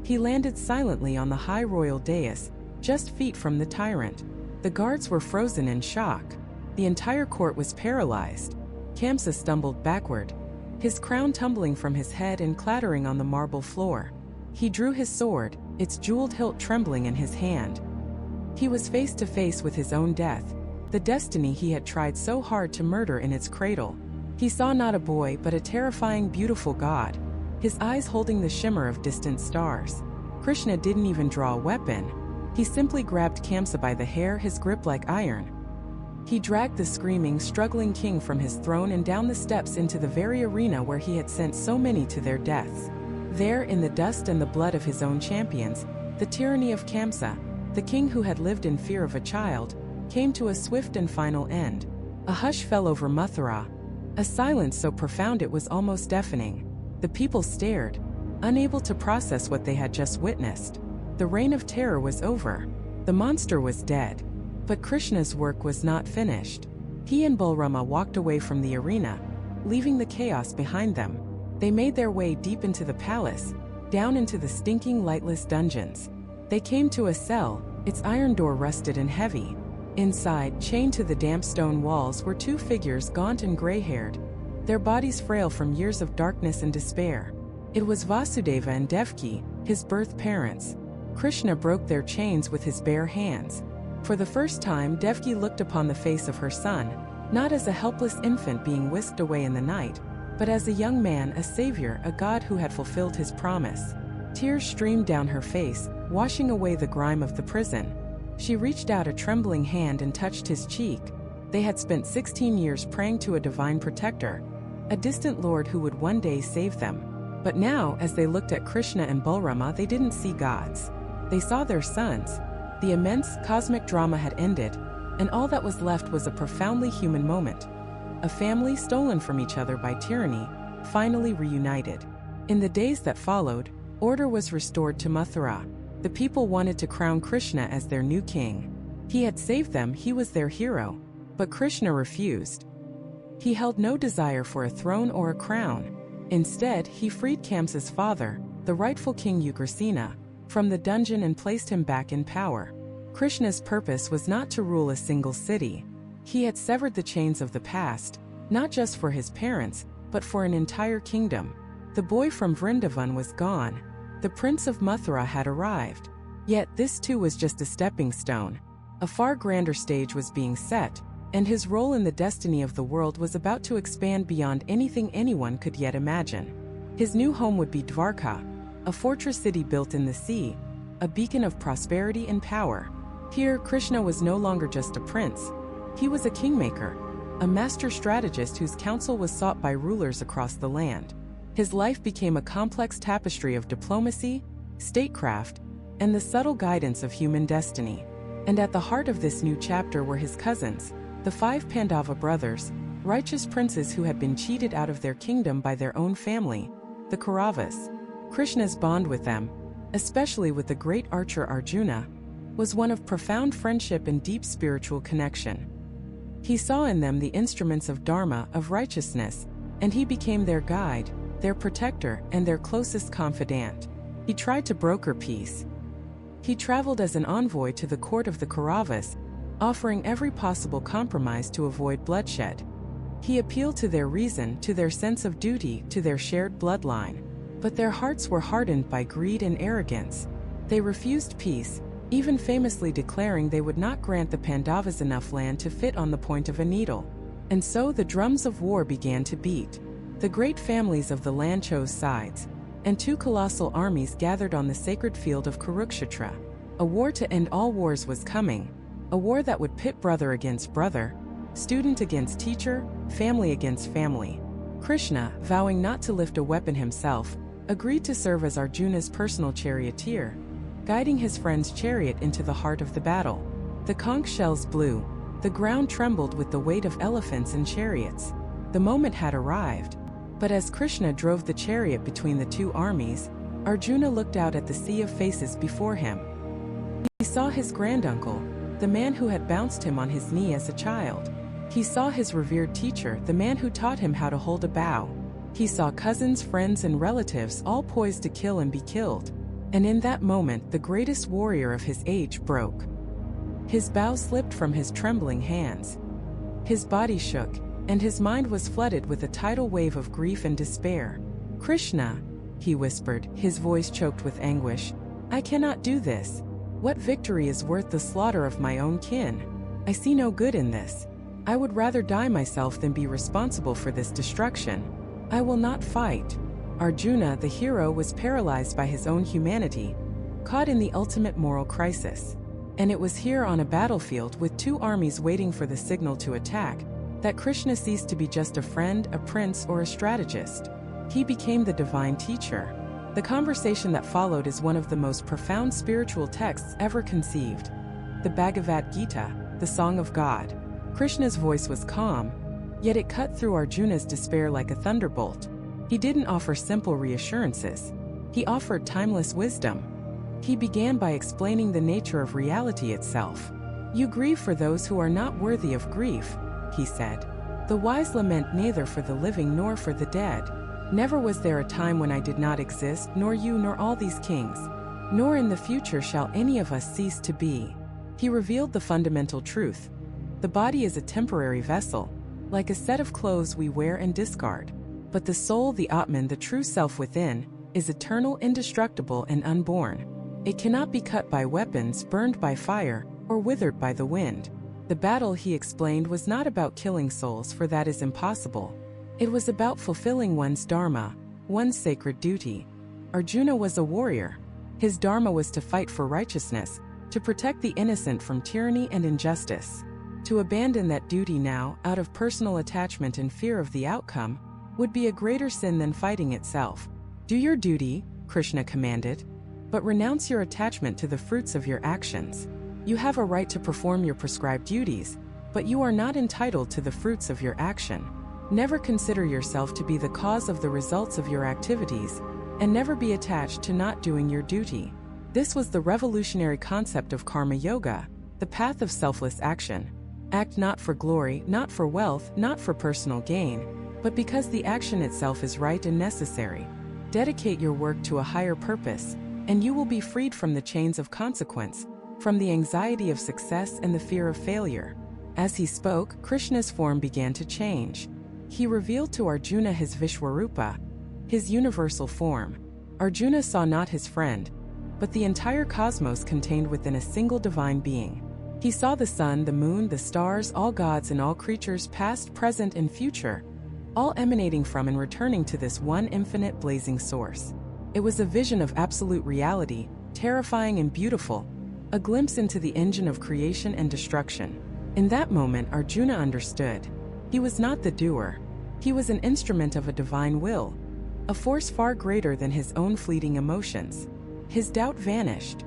A: He landed silently on the high royal dais, just feet from the tyrant. The guards were frozen in shock. The entire court was paralyzed. Kamsa stumbled backward, his crown tumbling from his head and clattering on the marble floor. He drew his sword, its jeweled hilt trembling in his hand. He was face to face with his own death, the destiny he had tried so hard to murder in its cradle. He saw not a boy but a terrifying, beautiful god, his eyes holding the shimmer of distant stars. Krishna didn't even draw a weapon. He simply grabbed Kamsa by the hair, his grip like iron. He dragged the screaming, struggling king from his throne and down the steps into the very arena where he had sent so many to their deaths. There, in the dust and the blood of his own champions, the tyranny of Kamsa, the king who had lived in fear of a child, came to a swift and final end. A hush fell over Mathura, a silence so profound it was almost deafening. The people stared, unable to process what they had just witnessed. The reign of terror was over. The monster was dead. But Krishna's work was not finished. He and Balrama walked away from the arena, leaving the chaos behind them. They made their way deep into the palace, down into the stinking, lightless dungeons. They came to a cell, its iron door rusted and heavy. Inside, chained to the damp stone walls, were two figures, gaunt and gray-haired, their bodies frail from years of darkness and despair. It was Vasudeva and Devaki, his birth parents. Krishna broke their chains with his bare hands. For the first time, Devaki looked upon the face of her son, not as a helpless infant being whisked away in the night, but as a young man, a savior, a god who had fulfilled his promise. Tears streamed down her face, washing away the grime of the prison. She reached out a trembling hand and touched his cheek. They had spent 16 years praying to a divine protector, a distant lord who would one day save them. But now, as they looked at Krishna and Balrama, they didn't see gods. They saw their sons. The immense cosmic drama had ended, and all that was left was a profoundly human moment. A family stolen from each other by tyranny, finally reunited. In the days that followed, order was restored to Mathura. The people wanted to crown Krishna as their new king. He had saved them, he was their hero. But Krishna refused. He held no desire for a throne or a crown. Instead, he freed Kamsa's father, the rightful king Ugrasena, from the dungeon and placed him back in power. Krishna's purpose was not to rule a single city. He had severed the chains of the past, not just for his parents, but for an entire kingdom. The boy from Vrindavan was gone. The prince of Mathura had arrived. Yet this too was just a stepping stone. A far grander stage was being set, and his role in the destiny of the world was about to expand beyond anything anyone could yet imagine. His new home would be Dwarka, a fortress city built in the sea, a beacon of prosperity and power. Here, Krishna was no longer just a prince. He was a kingmaker, a master strategist whose counsel was sought by rulers across the land. His life became a complex tapestry of diplomacy, statecraft, and the subtle guidance of human destiny. And at the heart of this new chapter were his cousins, the 5 Pandava brothers, righteous princes who had been cheated out of their kingdom by their own family, the Kauravas. Krishna's bond with them, especially with the great archer Arjuna, was one of profound friendship and deep spiritual connection. He saw in them the instruments of dharma, of righteousness, and he became their guide, their protector, and their closest confidant. He tried to broker peace. He traveled as an envoy to the court of the Kauravas, offering every possible compromise to avoid bloodshed. He appealed to their reason, to their sense of duty, to their shared bloodline. But their hearts were hardened by greed and arrogance. They refused peace, even famously declaring they would not grant the Pandavas enough land to fit on the point of a needle. And so the drums of war began to beat. The great families of the land chose sides, and 2 colossal armies gathered on the sacred field of Kurukshetra. A war to end all wars was coming, a war that would pit brother against brother, student against teacher, family against family. Krishna, vowing not to lift a weapon himself, agreed to serve as Arjuna's personal charioteer, guiding his friend's chariot into the heart of the battle. The conch shells blew, the ground trembled with the weight of elephants and chariots. The moment had arrived. But as Krishna drove the chariot between the 2 armies, Arjuna looked out at the sea of faces before him. He saw his granduncle, the man who had bounced him on his knee as a child. He saw his revered teacher, the man who taught him how to hold a bow. He saw cousins, friends, and relatives all poised to kill and be killed. And in that moment, the greatest warrior of his age broke. His bow slipped from his trembling hands. His body shook, and his mind was flooded with a tidal wave of grief and despair. "Krishna," he whispered, his voice choked with anguish, "I cannot do this. What victory is worth the slaughter of my own kin? I see no good in this." I would rather die myself than be responsible for this destruction. I will not fight." Arjuna, the hero, was paralyzed by his own humanity, caught in the ultimate moral crisis. And it was here, on a battlefield with two armies waiting for the signal to attack, that Krishna ceased to be just a friend, a prince, or a strategist. He became the divine teacher. The conversation that followed is one of the most profound spiritual texts ever conceived. The Bhagavad Gita, the Song of God. Krishna's voice was calm, yet it cut through Arjuna's despair like a thunderbolt. He didn't offer simple reassurances. He offered timeless wisdom. He began by explaining the nature of reality itself. "You grieve for those who are not worthy of grief," he said. "The wise lament neither for the living nor for the dead. Never was there a time when I did not exist, nor you nor all these kings, nor in the future shall any of us cease to be." He revealed the fundamental truth. The body is a temporary vessel, like a set of clothes we wear and discard. But the soul, the Atman, the true self within, is eternal, indestructible, and unborn. It cannot be cut by weapons, burned by fire, or withered by the wind. The battle, he explained, was not about killing souls, for that is impossible. It was about fulfilling one's dharma, one's sacred duty. Arjuna was a warrior. His dharma was to fight for righteousness, to protect the innocent from tyranny and injustice. To abandon that duty now, out of personal attachment and fear of the outcome, would be a greater sin than fighting itself. "Do your duty," Krishna commanded, "but renounce your attachment to the fruits of your actions. You have a right to perform your prescribed duties, but you are not entitled to the fruits of your action. Never consider yourself to be the cause of the results of your activities, and never be attached to not doing your duty." This was the revolutionary concept of karma yoga, the path of selfless action. Act not for glory, not for wealth, not for personal gain, but because the action itself is right and necessary. Dedicate your work to a higher purpose, and you will be freed from the chains of consequence, from the anxiety of success and the fear of failure. As he spoke, Krishna's form began to change. He revealed to Arjuna his Vishwarupa, his universal form. Arjuna saw not his friend, but the entire cosmos contained within a single divine being. He saw the sun, the moon, the stars, all gods and all creatures, past, present, and future, all emanating from and returning to this one infinite blazing source. It was a vision of absolute reality, terrifying and beautiful, a glimpse into the engine of creation and destruction. In that moment, Arjuna understood. He was not the doer. He was an instrument of a divine will, a force far greater than his own fleeting emotions. His doubt vanished.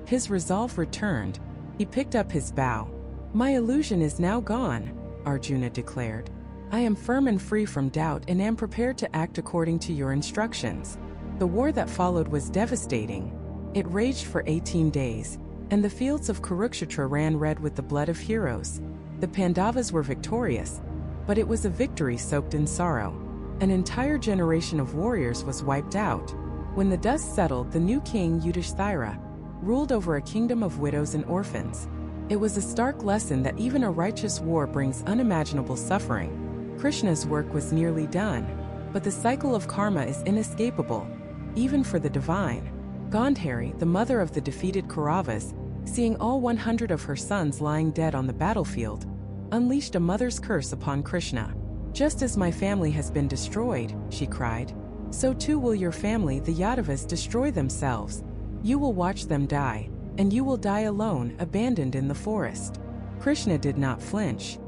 A: His resolve returned. He picked up his bow. "My illusion is now gone," Arjuna declared. "I am firm and free from doubt and am prepared to act according to your instructions." The war that followed was devastating. It raged for 18 days, and the fields of Kurukshetra ran red with the blood of heroes. The Pandavas were victorious, but it was a victory soaked in sorrow. An entire generation of warriors was wiped out. When the dust settled, the new king, Yudhishthira, ruled over a kingdom of widows and orphans. It was a stark lesson that even a righteous war brings unimaginable suffering. Krishna's work was nearly done, but the cycle of karma is inescapable, even for the divine. Gandhari, the mother of the defeated Kauravas, seeing all 100 of her sons lying dead on the battlefield, unleashed a mother's curse upon Krishna. "Just as my family has been destroyed," she cried, "so too will your family, the Yadavas, destroy themselves. You will watch them die, and you will die alone, abandoned in the forest." Krishna did not flinch.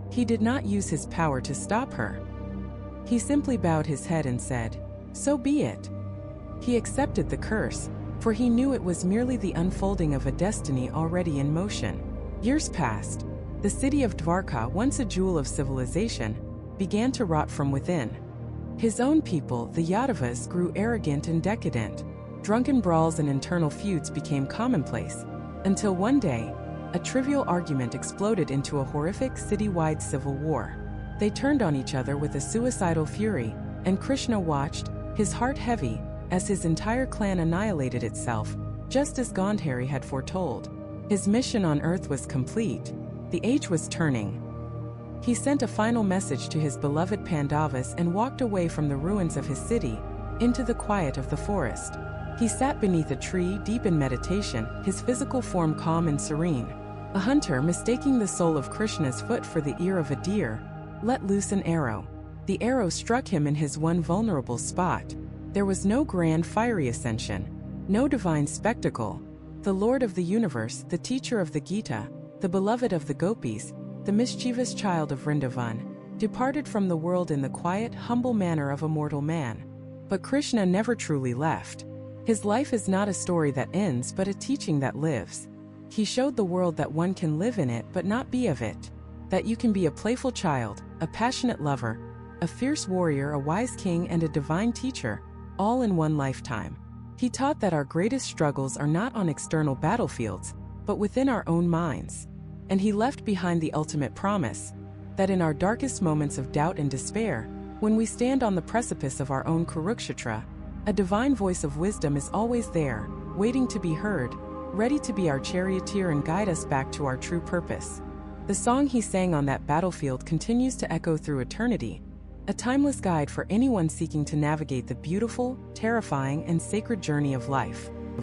A: He did not use his power to stop her. He simply bowed his head and said, "So be it." He accepted the curse, for he knew it was merely the unfolding of a destiny already in motion. Years passed. The city of Dwarka, once a jewel of civilization, began to rot from within. His own people, the Yadavas, grew arrogant and decadent. Drunken brawls and internal feuds became commonplace, until one day, a trivial argument exploded into a horrific city-wide civil war. They turned on each other with a suicidal fury, and Krishna watched, his heart heavy, as his entire clan annihilated itself, just as Gandhari had foretold. His mission on earth was complete. The age was turning. He sent a final message to his beloved Pandavas and walked away from the ruins of his city, into the quiet of the forest. He sat beneath a tree, deep in meditation, his physical form calm and serene. A hunter, mistaking the sole of Krishna's foot for the ear of a deer, let loose an arrow. The arrow struck him in his one vulnerable spot. There was no grand fiery ascension, no divine spectacle. The Lord of the universe, the teacher of the Gita, the beloved of the gopis, the mischievous child of Vrindavan, departed from the world in the quiet, humble manner of a mortal man. But Krishna never truly left. His life is not a story that ends but a teaching that lives. He showed the world that one can live in it but not be of it. That you can be a playful child, a passionate lover, a fierce warrior, a wise king, and a divine teacher, all in one lifetime. He taught that our greatest struggles are not on external battlefields, but within our own minds. And he left behind the ultimate promise, that in our darkest moments of doubt and despair, when we stand on the precipice of our own Kurukshetra, a divine voice of wisdom is always there, waiting to be heard, ready to be our charioteer and guide us back to our true purpose. The song he sang on that battlefield continues to echo through eternity, a timeless guide for anyone seeking to navigate the beautiful, terrifying, and sacred journey of life.